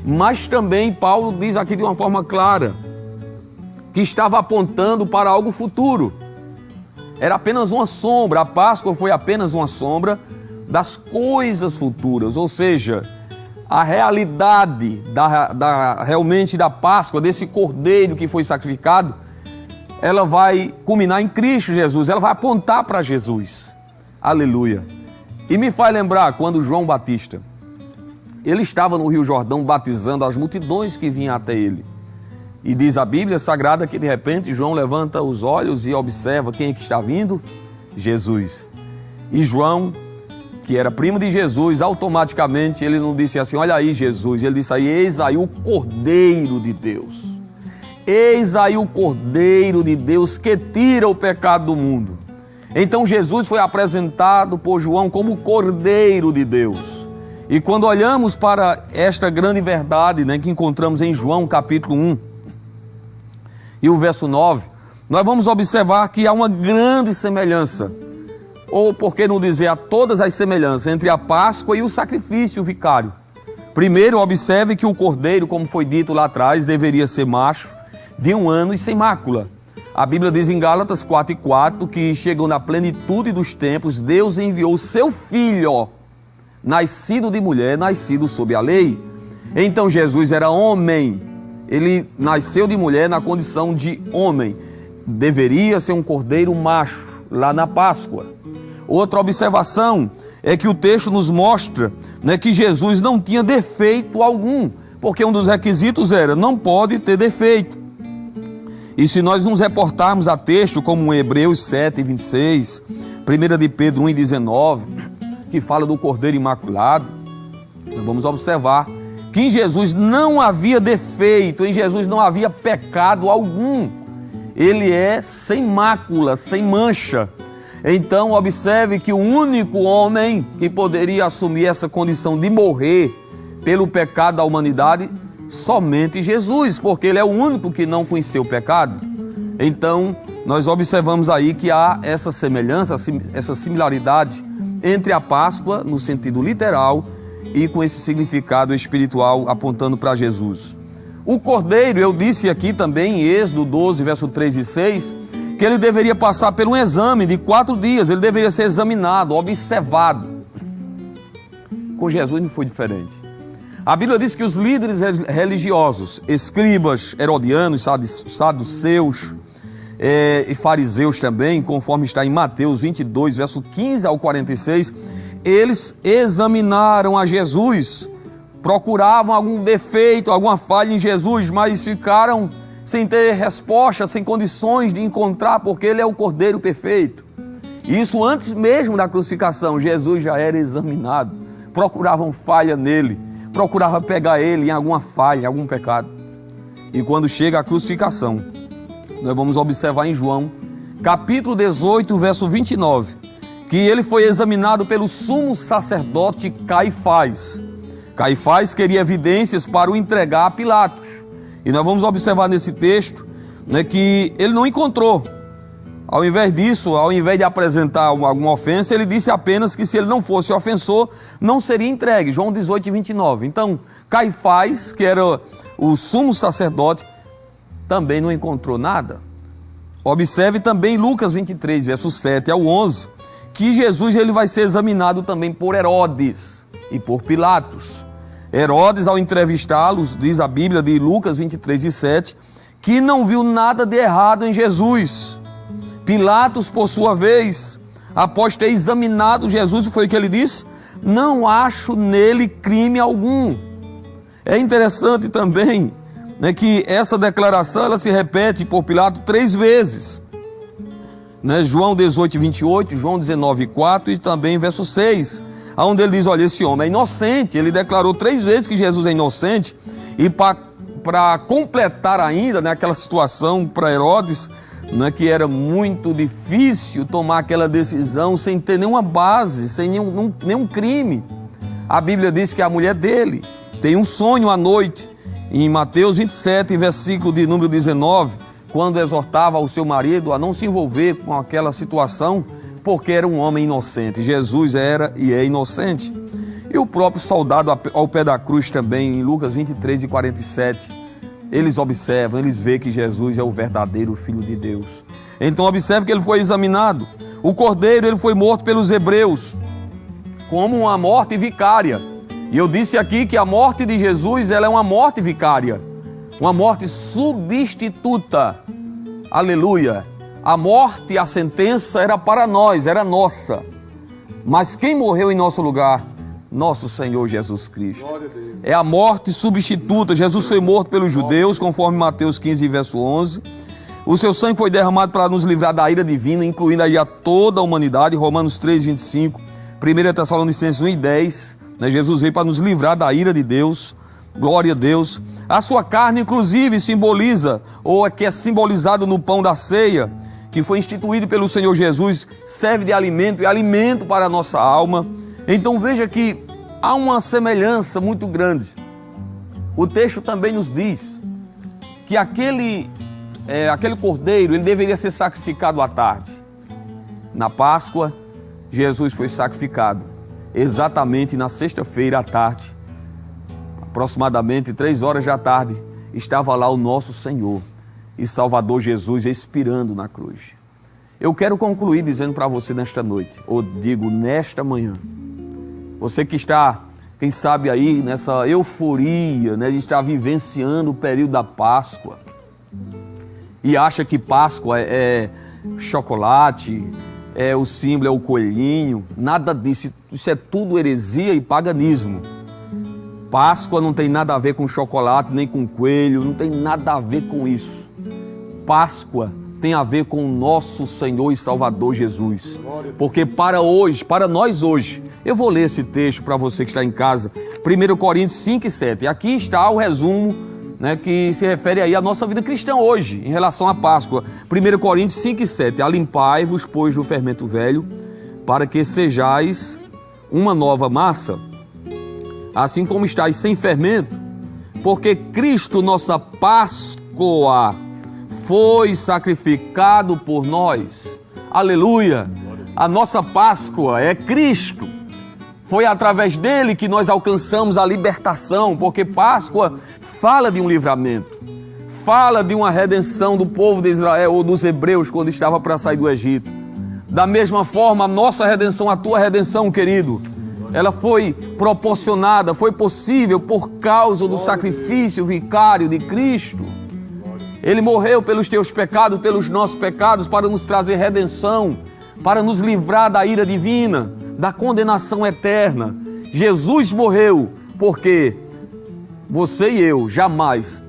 Mas também Paulo diz aqui de uma forma clara que estava apontando para algo futuro. Era apenas uma sombra, a Páscoa foi apenas uma sombra das coisas futuras, ou seja, a realidade realmente da Páscoa, desse cordeiro que foi sacrificado, ela vai culminar em Cristo Jesus, ela vai apontar para Jesus. Aleluia. E me faz lembrar quando João Batista, ele estava no Rio Jordão batizando as multidões que vinham até ele. E diz a Bíblia Sagrada que de repente João levanta os olhos e observa quem é que está vindo? Jesus. E João, que era primo de Jesus, automaticamente ele não disse assim, olha aí Jesus, ele disse aí, eis aí o Cordeiro de Deus. Eis aí o Cordeiro de Deus que tira o pecado do mundo. Então Jesus foi apresentado por João como o Cordeiro de Deus. E quando olhamos para esta grande verdade, que encontramos em João capítulo 1 e o verso 9, nós vamos observar que há uma grande semelhança, ou por que não dizer a todas as semelhanças, entre a Páscoa e o sacrifício vicário. Primeiro, observe que o Cordeiro, como foi dito lá atrás, deveria ser macho, de 1 ano e sem mácula. A Bíblia diz em Gálatas 4:4 que chegou na plenitude dos tempos, Deus enviou seu Filho, nascido de mulher, nascido sob a lei. Então Jesus era homem, ele nasceu de mulher na condição de homem. Deveria ser um cordeiro macho, lá na Páscoa. Outra observação é que o texto nos mostra que Jesus não tinha defeito algum, porque um dos requisitos era, não pode ter defeito. E se nós nos reportarmos a texto como em Hebreus 7:26, 1 de Pedro 1:19, que fala do Cordeiro Imaculado, nós vamos observar que em Jesus não havia defeito, em Jesus não havia pecado algum. Ele é sem mácula, sem mancha. Então observe que o único homem que poderia assumir essa condição de morrer pelo pecado da humanidade, somente Jesus, porque ele é o único que não conheceu o pecado. Então nós observamos aí que há essa semelhança, essa similaridade entre a Páscoa, no sentido literal, e com esse significado espiritual apontando para Jesus. O cordeiro, eu disse aqui também em Êxodo 12, verso 3 e 6, que ele deveria passar por um exame de 4 dias, ele deveria ser examinado, observado. Com Jesus não foi diferente. A Bíblia diz que os líderes religiosos, escribas, herodianos, saduceus e fariseus também, conforme está em Mateus 22, verso 15 ao 46, eles examinaram a Jesus, procuravam algum defeito, alguma falha em Jesus, mas ficaram sem ter resposta, sem condições de encontrar, porque ele é o Cordeiro perfeito. Isso antes mesmo da crucificação, Jesus já era examinado, procuravam falha nele, procuravam pegar ele em alguma falha, em algum pecado. E quando chega a crucificação, nós vamos observar em João, capítulo 18, verso 29, que ele foi examinado pelo sumo sacerdote Caifás. Caifás queria evidências para o entregar a Pilatos. E nós vamos observar nesse texto, né, que ele não encontrou. Ao invés disso, ao invés de apresentar alguma ofensa, ele disse apenas que se ele não fosse ofensor, não seria entregue. João 18, 29. Então, Caifás, que era o sumo sacerdote, também não encontrou nada. Observe também Lucas 23, verso 7 ao 11, que Jesus ele vai ser examinado também por Herodes e por Pilatos. Herodes, ao entrevistá-los, diz a Bíblia de Lucas 23 e 7, que não viu nada de errado em Jesus. Pilatos, por sua vez, após ter examinado Jesus, foi o que ele disse: não acho nele crime algum. É interessante também, né, que essa declaração ela se repete por Pilatos 3 vezes. Né, João 18, 28, João 19, 4 e também verso 6, onde ele diz: olha, esse homem é inocente. Ele declarou 3 vezes que Jesus é inocente. E para completar ainda, né, aquela situação para Herodes, né, que era muito difícil tomar aquela decisão sem ter nenhuma base, sem nenhum crime. A Bíblia diz que a mulher dele tem um sonho à noite, em Mateus 27, versículo de número 19, quando exortava o seu marido a não se envolver com aquela situação, porque era um homem inocente. Jesus era e é inocente. E o próprio soldado ao pé da cruz também, em Lucas 23 e 47, eles observam, eles veem que Jesus é o verdadeiro Filho de Deus. Então observe que ele foi examinado. O cordeiro ele foi morto pelos hebreus como uma morte vicária. E eu disse aqui que a morte de Jesus ela é uma morte vicária, uma morte substituta. Aleluia! A morte, a sentença era para nós, era nossa. Mas quem morreu em nosso lugar? Nosso Senhor Jesus Cristo. É a morte substituta. Jesus foi morto pelos judeus, conforme Mateus 15, verso 11. O seu sangue foi derramado para nos livrar da ira divina, incluindo aí a toda a humanidade. Romanos 3, 25. 1 Tessalonicenses 1 e 10. Jesus veio para nos livrar da ira de Deus. Glória a Deus. A sua carne, inclusive, simboliza, ou é que é simbolizado no pão da ceia, que foi instituído pelo Senhor Jesus, serve de alimento e alimento para a nossa alma. Então veja que há uma semelhança muito grande. O texto também nos diz que aquele cordeiro ele deveria ser sacrificado à tarde. Na Páscoa, Jesus foi sacrificado exatamente na sexta-feira à tarde. Aproximadamente 3 horas da tarde, estava lá o nosso Senhor e Salvador Jesus expirando na cruz. Eu quero concluir dizendo para você nesta noite, ou digo nesta manhã, você que está, quem sabe aí, nessa euforia, né, de estar vivenciando o período da Páscoa e acha que Páscoa é chocolate, o símbolo é o coelhinho, nada disso, isso é tudo heresia e paganismo. Páscoa não tem nada a ver com chocolate, nem com coelho, não tem nada a ver com isso. Páscoa tem a ver com o nosso Senhor e Salvador Jesus. Porque para nós hoje, eu vou ler esse texto para você que está em casa, 1 Coríntios 5 e 7. Aqui está o resumo, né, que se refere aí à nossa vida cristã hoje, em relação à Páscoa. 1 Coríntios 5 e 7. Alimpai-vos, pois, do fermento velho, para que sejais uma nova massa, assim como estáis sem fermento, porque Cristo, nossa Páscoa, foi sacrificado por nós. Aleluia! A nossa Páscoa é Cristo. Foi através dele que nós alcançamos a libertação, porque Páscoa fala de um livramento, fala de uma redenção do povo de Israel ou dos hebreus quando estava para sair do Egito. Da mesma forma, a nossa redenção, a tua redenção, querido, ela foi proporcionada, foi possível por causa do sacrifício vicário de Cristo. Ele morreu pelos teus pecados, pelos nossos pecados, para nos trazer redenção, para nos livrar da ira divina, da condenação eterna. Jesus morreu porque você e eu jamais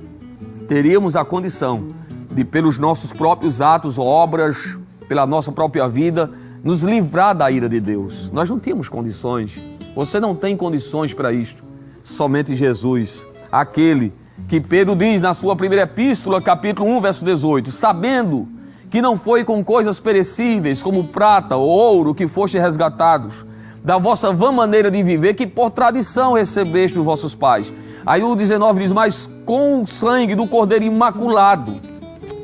teríamos a condição de, pelos nossos próprios atos, obras, pela nossa própria vida, nos livrar da ira de Deus. Nós não tínhamos condições. Você não tem condições para isto. Somente Jesus, aquele que Pedro diz na sua primeira epístola, capítulo 1, verso 18, sabendo que não foi com coisas perecíveis, como prata ou ouro, que foste resgatados da vossa vã maneira de viver, que por tradição recebeste dos vossos pais. Aí o 19 diz, mas com o sangue do Cordeiro imaculado,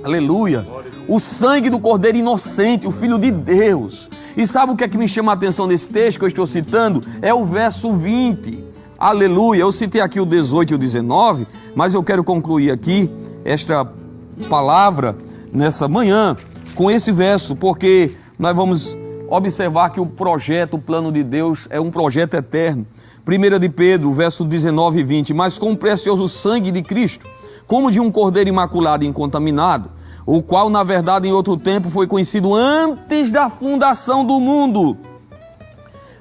aleluia, o sangue do Cordeiro inocente, o Filho de Deus. E sabe o que é que me chama a atenção nesse texto que eu estou citando? É o verso 20, aleluia. Eu citei aqui o 18 e o 19, mas eu quero concluir aqui esta palavra nessa manhã com esse verso, porque nós vamos observar que o projeto, o plano de Deus é um projeto eterno. 1 de Pedro, verso 19 e 20, mas com o precioso sangue de Cristo, como de um cordeiro imaculado e incontaminado, o qual, na verdade, em outro tempo foi conhecido antes da fundação do mundo,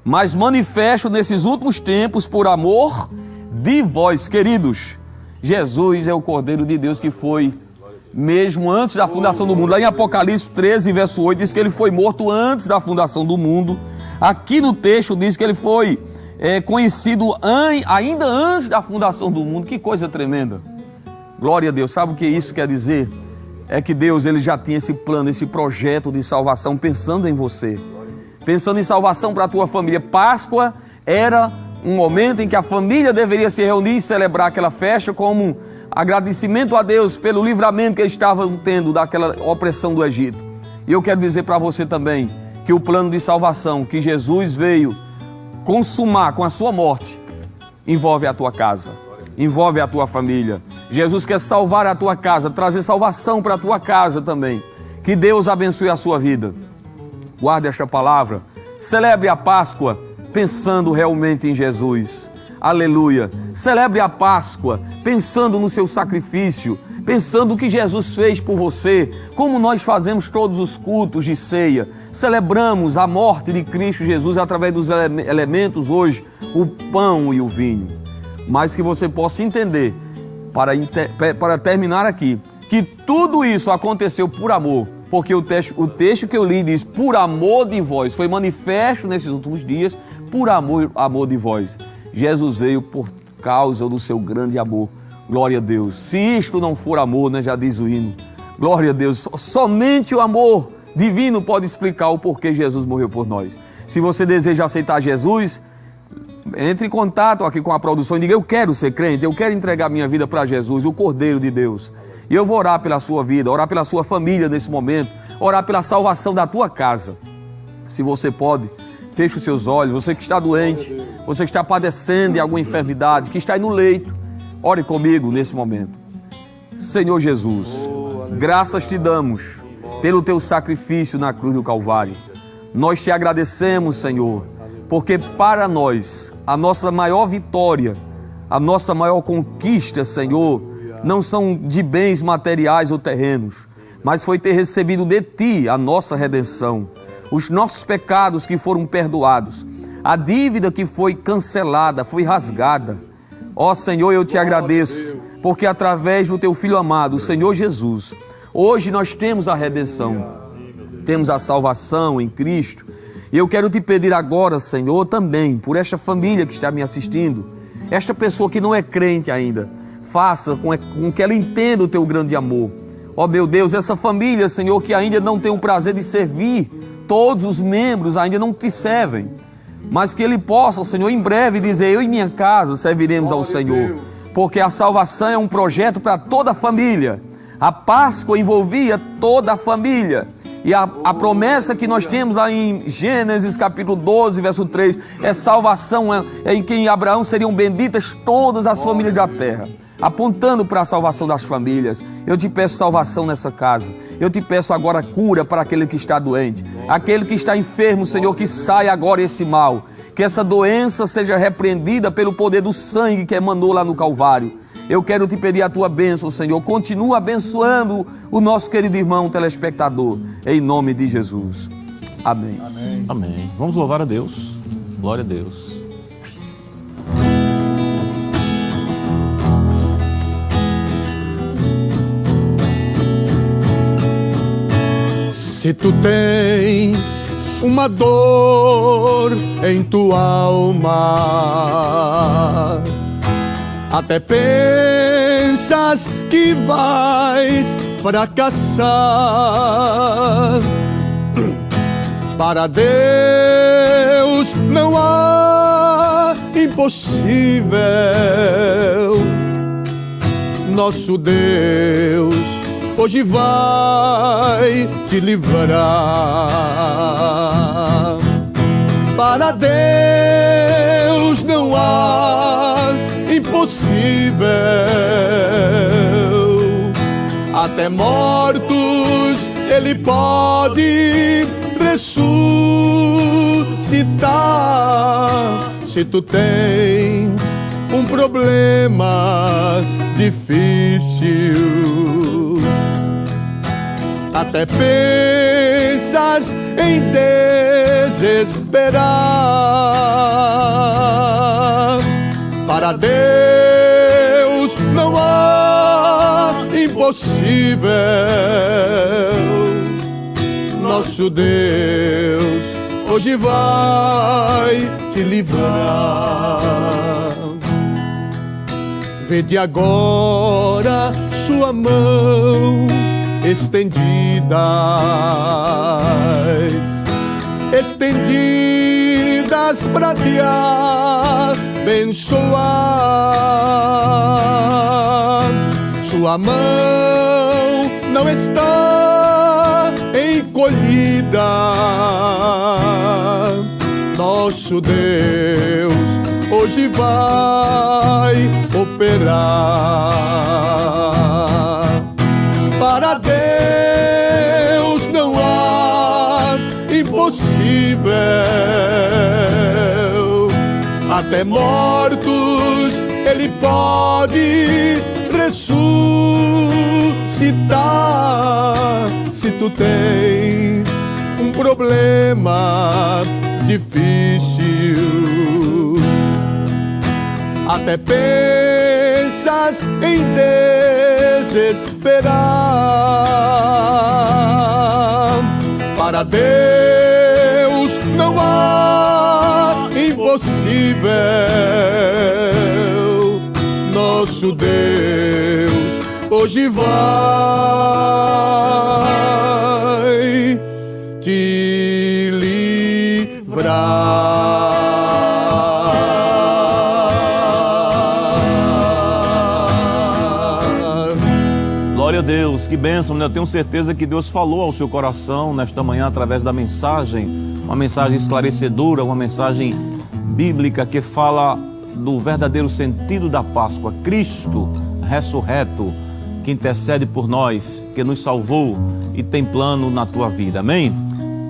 mas manifesto nesses últimos tempos por amor de vós, queridos. Jesus é o Cordeiro de Deus que foi mesmo antes da fundação do mundo. Lá em Apocalipse 13, verso 8, diz que ele foi morto antes da fundação do mundo. Aqui no texto diz que ele foi conhecido ainda antes da fundação do mundo. Que coisa tremenda. Glória a Deus. Sabe o que isso quer dizer? É que Deus, ele já tinha esse plano, esse projeto de salvação pensando em você, pensando em salvação para a tua família. Páscoa era um momento em que a família deveria se reunir e celebrar aquela festa como agradecimento a Deus pelo livramento que eles estavam tendo daquela opressão do Egito. E eu quero dizer para você também que o plano de salvação que Jesus veio consumar com a sua morte envolve a tua casa, envolve a tua família. Jesus quer salvar a tua casa, trazer salvação para a tua casa também. Que Deus abençoe a sua vida. Guarde esta palavra. Celebre a Páscoa pensando realmente em Jesus. Aleluia. Celebre a Páscoa pensando no seu sacrifício, pensando o que Jesus fez por você, como nós fazemos todos os cultos de ceia. Celebramos a morte de Cristo Jesus através dos elementos hoje, o pão e o vinho. Mas que você possa entender, para terminar aqui, que tudo isso aconteceu por amor, porque o texto que eu li diz, por amor de vós, foi manifesto nesses últimos dias, por amor de vós. Jesus veio por causa do seu grande amor. Glória a Deus. Se isto não for amor, né, já diz o hino. Glória a Deus. Somente o amor divino pode explicar o porquê Jesus morreu por nós. Se você deseja aceitar Jesus, entre em contato aqui com a produção e diga, eu quero ser crente, eu quero entregar minha vida para Jesus, o Cordeiro de Deus. E eu vou orar pela sua vida, orar pela sua família nesse momento, orar pela salvação da tua casa. Se você pode, feche os seus olhos. Você que está doente, você que está padecendo de alguma enfermidade, que está aí no leito, ore comigo nesse momento. Senhor Jesus, graças te damos pelo teu sacrifício na cruz do Calvário. Nós te agradecemos, Senhor, porque para nós, a nossa maior vitória, a nossa maior conquista, Senhor, não são de bens materiais ou terrenos, mas foi ter recebido de Ti a nossa redenção, os nossos pecados que foram perdoados, a dívida que foi cancelada, foi rasgada. Ó Senhor, eu te agradeço, porque através do Teu Filho amado, o Senhor Jesus, hoje nós temos a redenção, temos a salvação em Cristo. E eu quero te pedir agora, Senhor, também, por esta família que está me assistindo, esta pessoa que não é crente ainda, faça com que ela entenda o Teu grande amor. Ó meu Deus, essa família, Senhor, que ainda não tem o prazer de servir, todos os membros ainda não te servem, mas que ele possa, Senhor, em breve dizer, eu e minha casa serviremos ao Senhor, porque a salvação é um projeto para toda a família. A Páscoa envolvia toda a família, E a promessa que nós temos lá em Gênesis capítulo 12, verso 3, é salvação, é em quem Abraão seriam benditas todas as famílias da terra, apontando para a salvação das famílias. Eu te peço salvação nessa casa. Eu te peço agora cura para aquele que está doente, aquele que está enfermo, Senhor, que saia agora esse mal, que essa doença seja repreendida pelo poder do sangue que emanou lá no Calvário. Eu quero te pedir a tua bênção, Senhor. Continua abençoando o nosso querido irmão telespectador, em nome de Jesus. Amém. Amém. Amém. Vamos louvar a Deus. Glória a Deus. Se tu tens uma dor em tua alma, até pensas que vais fracassar, para Deus não há impossível. Nosso Deus hoje vai te livrar. Para Deus não há impossível. Até mortos Ele pode ressuscitar. Se tu tens um problema difícil, até pensas em desesperar, para Deus não há impossível. Nosso Deus hoje vai te livrar. Vede agora sua mão estendidas para te abençoar. Sua mão não está encolhida. Nosso Deus hoje vai operar. Para Deus não há impossível. Até mortos Ele pode ressuscitar. Se tu tens um problema difícil, até pensas em desesperar, para Deus não há impossível. Nosso Deus hoje vai te livrar. Glória a Deus, que bênção, né? Eu tenho certeza que Deus falou ao seu coração nesta manhã através da mensagem, uma mensagem esclarecedora, uma mensagem bíblica que fala do verdadeiro sentido da Páscoa. Cristo ressurreto, que intercede por nós, que nos salvou e tem plano na tua vida, amém?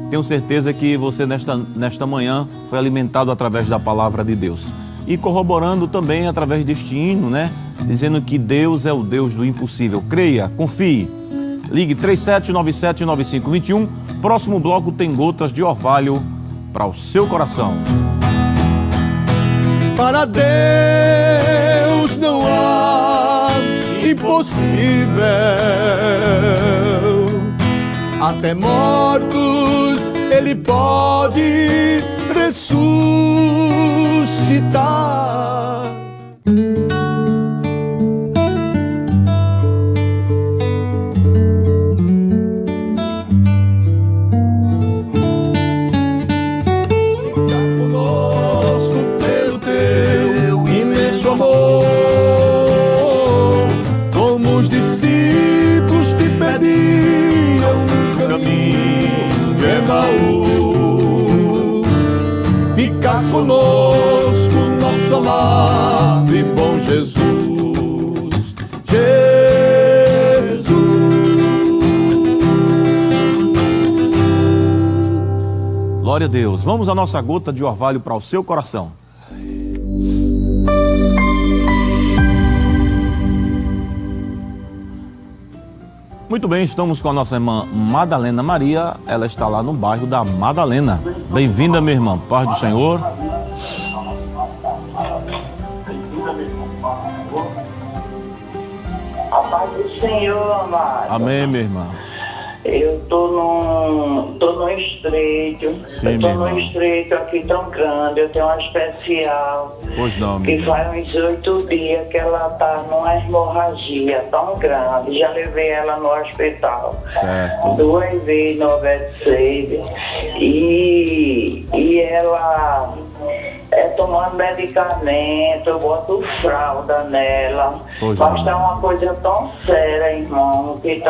Tenho certeza que você nesta manhã foi alimentado através da palavra de Deus. E corroborando também através deste hino, né? Dizendo que Deus é o Deus do impossível. Creia, confie. Ligue 3797-9521. Próximo bloco tem gotas de orvalho para o seu coração. Para Deus não há impossível. Até mortos Ele pode ressuscitar. Como os discípulos te pediam um caminho, Emaús. Fica conosco, nosso amado e bom Jesus. Glória a Deus. Vamos à nossa gota de orvalho para o seu coração. Muito bem, estamos com a nossa irmã Madalena Maria. Ela está lá no bairro da Madalena. Bem-vinda, minha irmã. Paz do Senhor. A paz do Senhor, amado. Amém, minha irmã. Eu tô num estreito. Sim, eu tô minha num irmã. estreito aqui tão grande. Eu tenho uma especial. Pois não, minha Que irmã. faz uns 8 dias que ela tá numa hemorragia tão grande. Já levei ela no hospital. Certo. 2 vezes no Betsabe. E ela tomando medicamento, eu boto fralda nela. Pois Mas não. tá uma coisa tão séria, irmão, que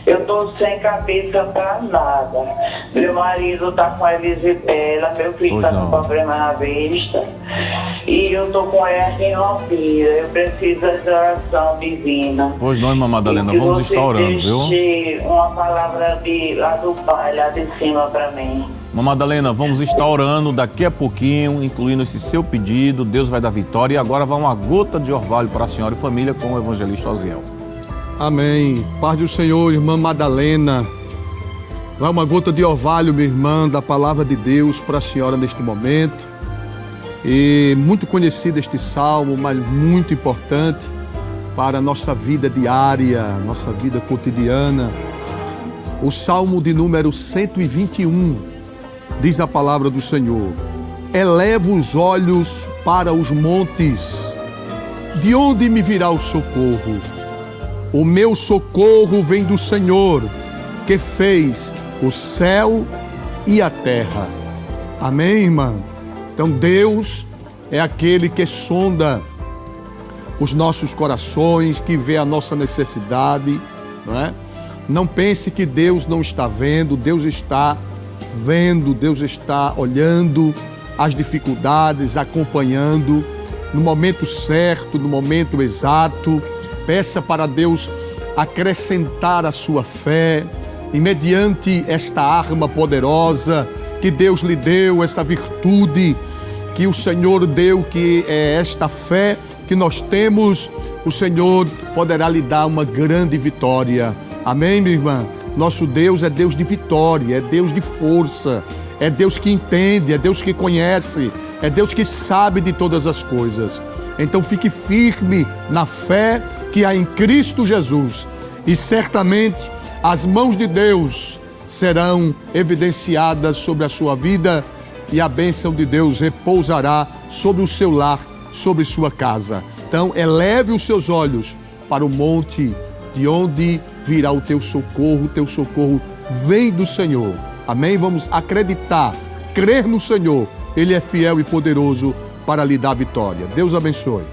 eu tô sem cabeça pra nada. Meu marido tá com a erisipela, meu filho Pois tá não. com problema na vista. E eu tô com hernia rompida. Eu preciso da oração divina. Pois não, irmã Madalena. E que Vamos você estar orando, viu? deixe uma palavra lá do Pai, lá de cima pra mim. Irmã Madalena, vamos estar orando daqui a pouquinho, incluindo esse seu pedido. Deus vai dar vitória. E agora vai uma gota de orvalho para a senhora e família com o evangelista Osiel. Amém. Paz do Senhor, irmã Madalena. Vai uma gota de orvalho, minha irmã, da palavra de Deus para a senhora neste momento. E muito conhecido este salmo, mas muito importante para a nossa vida diária, nossa vida cotidiana. O salmo de número 121 diz a palavra do Senhor: eleva os olhos para os montes, de onde me virá o socorro? O meu socorro vem do Senhor, que fez o céu e a terra. Amém, irmã? Então Deus é aquele que sonda os nossos corações, que vê a nossa necessidade, não é? Não pense que Deus não está vendo, Deus está vendo, Deus está olhando as dificuldades, acompanhando no momento certo, no momento exato. Peça para Deus acrescentar a sua fé e mediante esta arma poderosa que Deus lhe deu, esta virtude que o Senhor deu, que é esta fé que nós temos, o Senhor poderá lhe dar uma grande vitória. Amém, minha irmã? Nosso Deus é Deus de vitória, é Deus de força, é Deus que entende, é Deus que conhece, é Deus que sabe de todas as coisas. Então fique firme na fé que há em Cristo Jesus e certamente as mãos de Deus serão evidenciadas sobre a sua vida e a bênção de Deus repousará sobre o seu lar, sobre sua casa. Então eleve os seus olhos para o monte, de onde virá o teu socorro vem do Senhor. Amém? Vamos acreditar, crer no Senhor. Ele é fiel e poderoso para lhe dar vitória. Deus abençoe.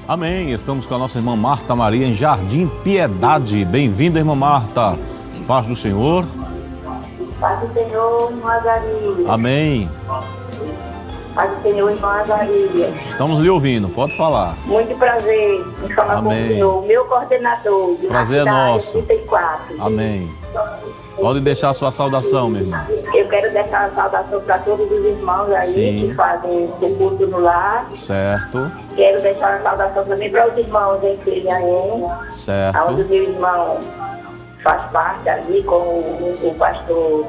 Amém. Estamos com a nossa irmã Marta Maria em Jardim Piedade. Bem-vinda, irmã Marta. Paz do Senhor. Paz do Senhor, irmã Azaria. Amém. Paz do Senhor, irmã Azaria. Estamos lhe ouvindo. Pode falar. Muito prazer em falar com o Amém. senhor, meu coordenador. de Prazer é Cidade nosso. 34. Amém. Pode deixar a sua saudação, minha irmã. Eu quero deixar uma saudação para todos os irmãos aí Sim. que fazem o culto no lar. Certo, Quero deixar uma saudação também para os irmãos em Filhaém, onde certo. o meu irmão faz parte ali com o pastor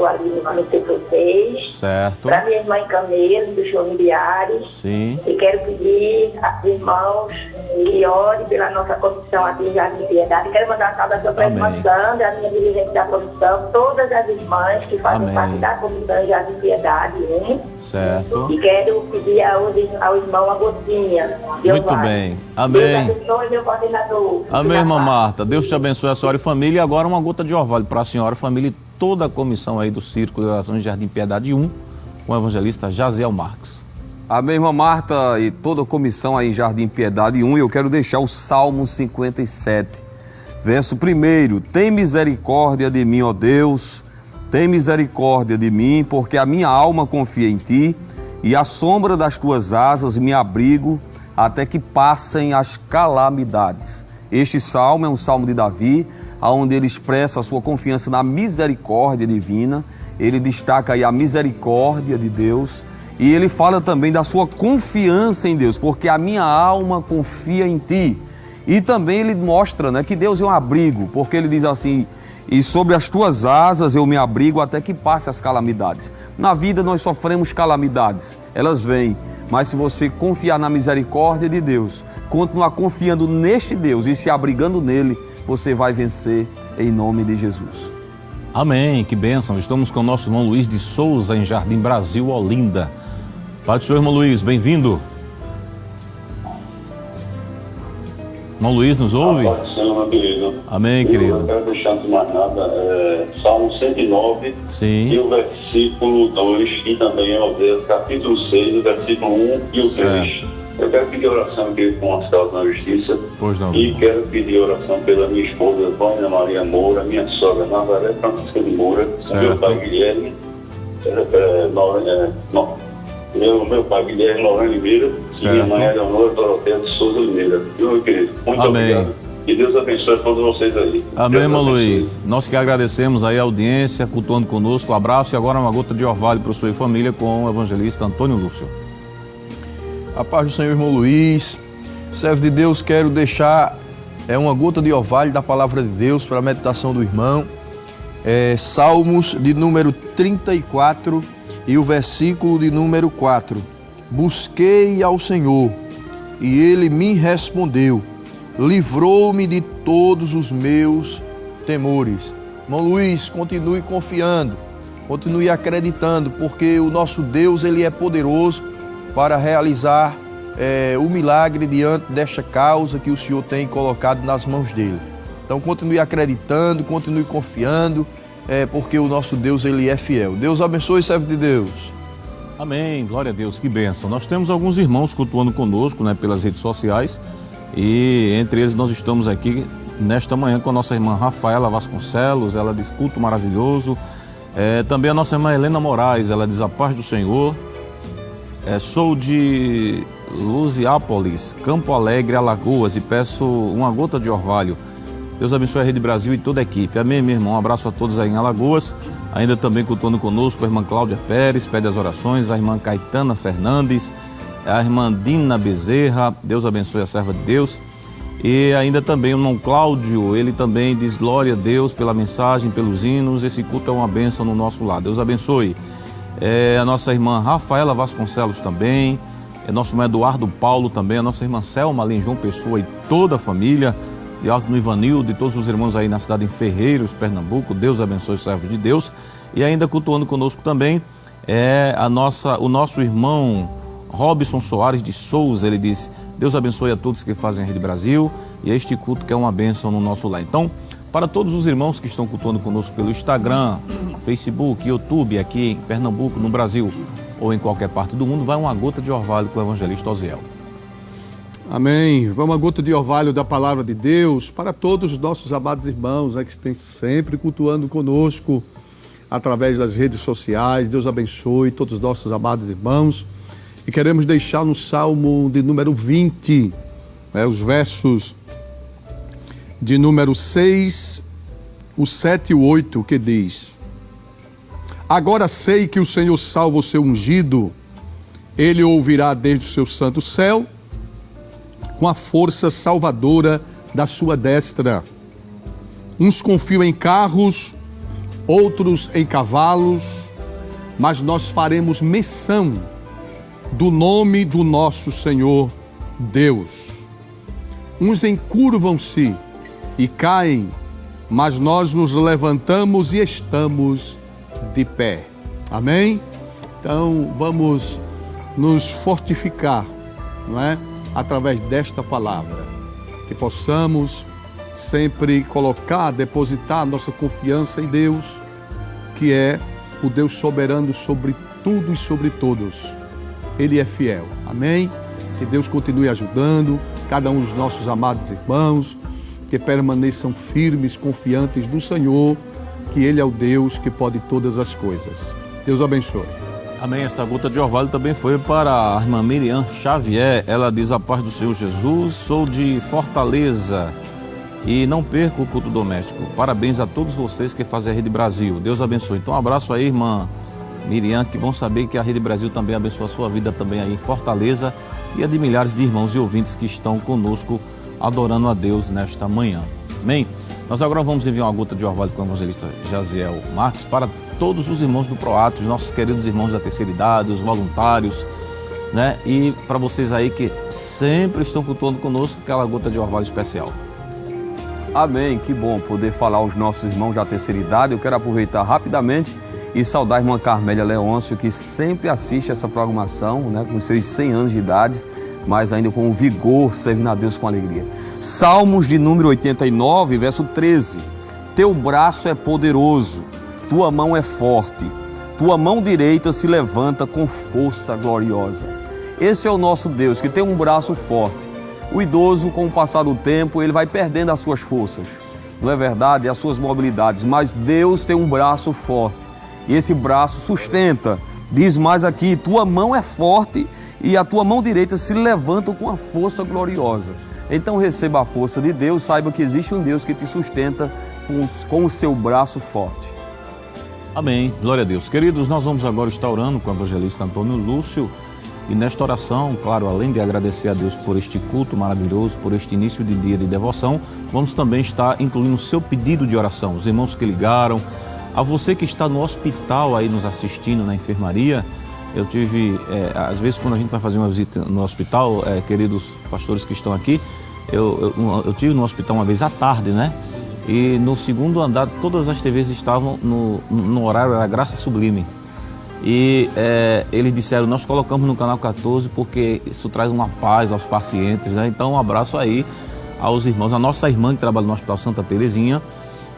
ali no setor 6. Certo. Para minha irmã em Camelo, dos familiares. Sim. E quero pedir aos irmãos que orem pela nossa comissão aqui em Jardim Piedade. Quero mandar uma saudação para a irmã Amém. Sandra, a minha dirigente da comissão, todas as irmãs que fazem Amém. parte da comissão em Jardim Piedade, hein? Certo. E quero pedir ao irmão uma gotinha de Muito orvalho. bem. Amém. Deus abençoe, meu coordenador. Amém, irmã Marta. Deus te abençoe a senhora e família. E agora uma gota de orvalho para a senhora, família e toda a comissão aí do Círculo de Oração de Jardim Piedade 1, com o evangelista Jaziel Marques. Amém, irmã Marta e toda a comissão aí em Jardim Piedade 1. Eu quero deixar o Salmo 57. Verso 1: Tem misericórdia de mim, ó Deus, tem misericórdia de mim, porque a minha alma confia em Ti, e à sombra das Tuas asas me abrigo, até que passem as calamidades. Este salmo é um salmo de Davi, onde ele expressa a sua confiança na misericórdia divina. Ele destaca aí a misericórdia de Deus, e ele fala também da sua confiança em Deus, porque a minha alma confia em Ti. E também ele mostra, né, que Deus é um abrigo, porque ele diz assim: e sobre as Tuas asas eu me abrigo até que passe as calamidades. Na vida nós sofremos calamidades, elas vêm, mas se você confiar na misericórdia de Deus, continuar confiando neste Deus e se abrigando nele, você vai vencer em nome de Jesus. Amém, que bênção. Estamos com o nosso irmão Luiz de Souza, em Jardim Brasil, Olinda. Pai do Senhor, irmão Luiz, bem-vindo. Irmão Luiz, nos ouve? Pai do Senhor, meu querido. Amém, querido. Eu não quero deixar de mais nada, Salmo 109, Sim. e o versículo 2, e também Oséias, capítulo 6, o versículo 1 e o 3. Eu quero pedir oração, querido, com as causas na justiça. Pois não. E quero pedir oração pela minha esposa, Vânia Maria Moura, minha sogra, Nazaré Francisca de Moura, meu pai Guilherme, meu pai Guilherme Lorena Limeira, e minha mãe Eleonora Doroteia de Souza Limeira. Meu querido, muito obrigado. Que Deus abençoe todos vocês aí. Amém, irmão Luiz. Nós que agradecemos aí a audiência, cultuando conosco. Um abraço, e agora uma gota de orvalho para sua família com o evangelista Antônio Lúcio. A paz do Senhor, irmão Luiz. Servo de Deus, quero deixar uma gota de orvalho da palavra de Deus para a meditação do irmão. Salmos de número 34 e o versículo de número 4. Busquei ao Senhor e Ele me respondeu, livrou-me de todos os meus temores. Irmão Luiz, continue confiando, continue acreditando, porque o nosso Deus, Ele é poderoso para realizar o milagre diante desta causa que o Senhor tem colocado nas mãos dele. Então continue acreditando, continue confiando, porque o nosso Deus, Ele é fiel. Deus abençoe, servo de Deus. Amém, glória a Deus, que bênção. Nós temos alguns irmãos cultuando conosco, né, pelas redes sociais, e entre eles nós estamos aqui nesta manhã com a nossa irmã Rafaela Vasconcelos. Ela diz: culto maravilhoso. Também a nossa irmã Helena Moraes, ela diz: a paz do Senhor. Sou de Luziápolis, Campo Alegre, Alagoas, e peço uma gota de orvalho. Deus abençoe a Rede Brasil e toda a equipe. Amém, meu irmão. Um abraço a todos aí em Alagoas. Ainda também cultuando conosco a irmã Cláudia Pérez, pede as orações, a irmã Caetana Fernandes, a irmã Dina Bezerra. Deus abençoe a serva de Deus. E ainda também o irmão Cláudio, ele também diz: glória a Deus pela mensagem, pelos hinos. Esse culto é uma bênção no nosso lar. Deus abençoe. A nossa irmã Rafaela Vasconcelos também, nosso irmão Eduardo Paulo também, a nossa irmã Selma ali em João Pessoa e toda a família, Diácono Ivanildo e todos os irmãos aí na cidade em Ferreiros, Pernambuco. Deus abençoe os servos de Deus. E ainda cultuando conosco também o nosso irmão Robson Soares de Souza. Ele diz: Deus abençoe a todos que fazem a Rede Brasil, e este culto que é uma bênção no nosso lar. Então, para todos os irmãos que estão cultuando conosco pelo Instagram, Facebook, YouTube, aqui em Pernambuco, no Brasil ou em qualquer parte do mundo, vai uma gota de orvalho com o evangelista Osiel. Amém. Vai uma gota de orvalho da palavra de Deus para todos os nossos amados irmãos que estão sempre cultuando conosco através das redes sociais. Deus abençoe todos os nossos amados irmãos. E queremos deixar no Salmo de número 20, os versos de número 6, o 7 e o 8, que diz: agora sei que o Senhor salva o seu ungido, Ele ouvirá desde o seu santo céu, com a força salvadora da sua destra. Uns confiam em carros, outros em cavalos, mas nós faremos menção do nome do nosso Senhor Deus. Uns encurvam-se e caem, mas nós nos levantamos e estamos de pé. Amém? Então vamos nos fortificar, não é? Através desta palavra, que possamos sempre depositar nossa confiança em Deus, que é o Deus soberano sobre tudo e sobre todos. Ele é fiel. Amém? Que Deus continue ajudando cada um dos nossos amados irmãos, que permaneçam firmes, confiantes do Senhor, que Ele é o Deus que pode todas as coisas. Deus abençoe. Amém. Esta gota de orvalho também foi para a irmã Miriam Xavier. Ela diz: a paz do Senhor Jesus, sou de Fortaleza e não perco o culto doméstico. Parabéns a todos vocês que fazem a Rede Brasil. Deus abençoe. Então, um abraço aí, irmã Miriam, que bom saber que a Rede Brasil também abençoa a sua vida também aí em Fortaleza e a de milhares de irmãos e ouvintes que estão conosco adorando a Deus nesta manhã. Amém? Nós agora vamos enviar uma gota de orvalho com o evangelista Jaziel Marques para todos os irmãos do ProAtos, nossos queridos irmãos da terceira idade, os voluntários, né? E para vocês aí que sempre estão cultuando conosco, aquela gota de orvalho especial. Amém, que bom poder falar aos nossos irmãos da terceira idade. Eu quero aproveitar rapidamente e saudar a irmã Carmélia Leôncio, que sempre assiste essa programação, né, com seus 100 anos de idade, mas ainda com vigor, servindo a Deus com alegria. Salmos de número 89, verso 13. Teu braço é poderoso, tua mão é forte, tua mão direita se levanta com força gloriosa. Esse é o nosso Deus, que tem um braço forte. O idoso, com o passar do tempo, ele vai perdendo as suas forças, não é verdade? As suas mobilidades, mas Deus tem um braço forte e esse braço sustenta. Diz mais aqui, tua mão é forte e a tua mão direita se levanta com a força gloriosa. Então receba a força de Deus, saiba que existe um Deus que te sustenta com o seu braço forte. Amém, glória a Deus. Queridos, nós vamos agora estar orando com o evangelista Antônio Lúcio. E nesta oração, claro, além de agradecer a Deus por este culto maravilhoso, por este início de dia de devoção, vamos também estar incluindo o seu pedido de oração. Os irmãos que ligaram, a você que está no hospital aí nos assistindo na enfermaria. Eu tive, às vezes quando a gente vai fazer uma visita no hospital, queridos pastores que estão aqui, eu tive no hospital uma vez à tarde, né? E no segundo andar, todas as TVs estavam no horário da Graça Sublime. E eles disseram, nós colocamos no canal 14 porque isso traz uma paz aos pacientes, né? Então um abraço aí aos irmãos, a nossa irmã que trabalha no Hospital Santa Terezinha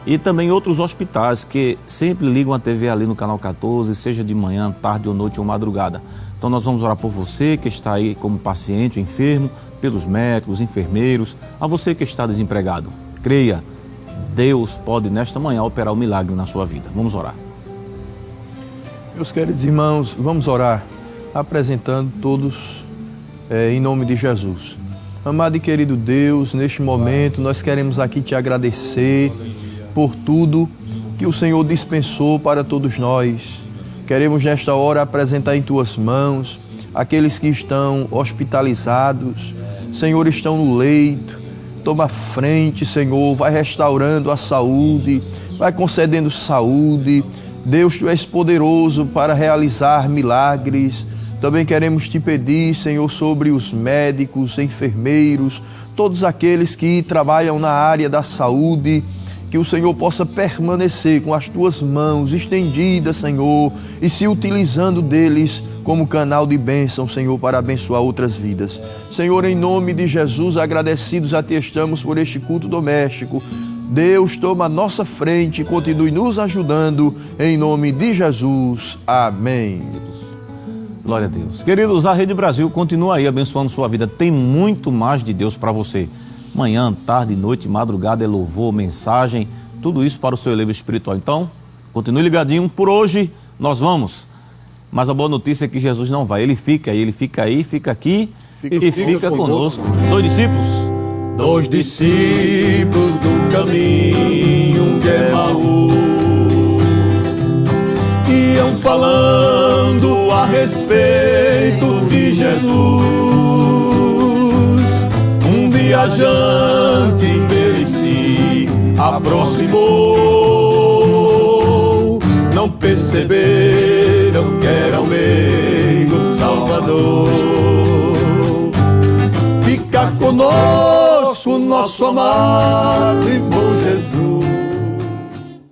e também outros hospitais que sempre ligam a TV ali no canal 14, seja de manhã, tarde ou noite ou madrugada. Então nós vamos orar por você que está aí como paciente, enfermo, pelos médicos, enfermeiros, a você que está desempregado. Creia, Deus pode nesta manhã operar o milagre na sua vida. Vamos orar. Meus queridos irmãos, vamos orar, apresentando todos em nome de Jesus. Amado e querido Deus, neste momento nós queremos aqui te agradecer por tudo que o Senhor dispensou para todos nós. Queremos nesta hora apresentar em tuas mãos aqueles que estão hospitalizados, Senhor, estão no leito. Toma frente, Senhor, vai restaurando a saúde, vai concedendo saúde. Deus, Tu és poderoso para realizar milagres. Também queremos Te pedir, Senhor, sobre os médicos, enfermeiros, todos aqueles que trabalham na área da saúde, que o Senhor possa permanecer com as Tuas mãos estendidas, Senhor, e se utilizando deles como canal de bênção, Senhor, para abençoar outras vidas. Senhor, em nome de Jesus, agradecidos a Ti estamos por este culto doméstico. Deus, toma a nossa frente e continue nos ajudando, em nome de Jesus. Amém. Glória a Deus. Queridos, a Rede Brasil continua aí abençoando sua vida. Tem muito mais de Deus para você. Manhã, tarde, noite, madrugada é louvor, mensagem, tudo isso para o seu elevo espiritual. Então, continue ligadinho. Por hoje, nós vamos. Mas a boa notícia é que Jesus não vai. Ele fica aí, fica aqui e fica conosco. Dois discípulos. Dois discípulos do caminho de Emaús iam falando a respeito de Jesus. Um viajante dele se aproximou. Não perceberam que era o meio Salvador. Fica conosco, nosso amado e bom Jesus.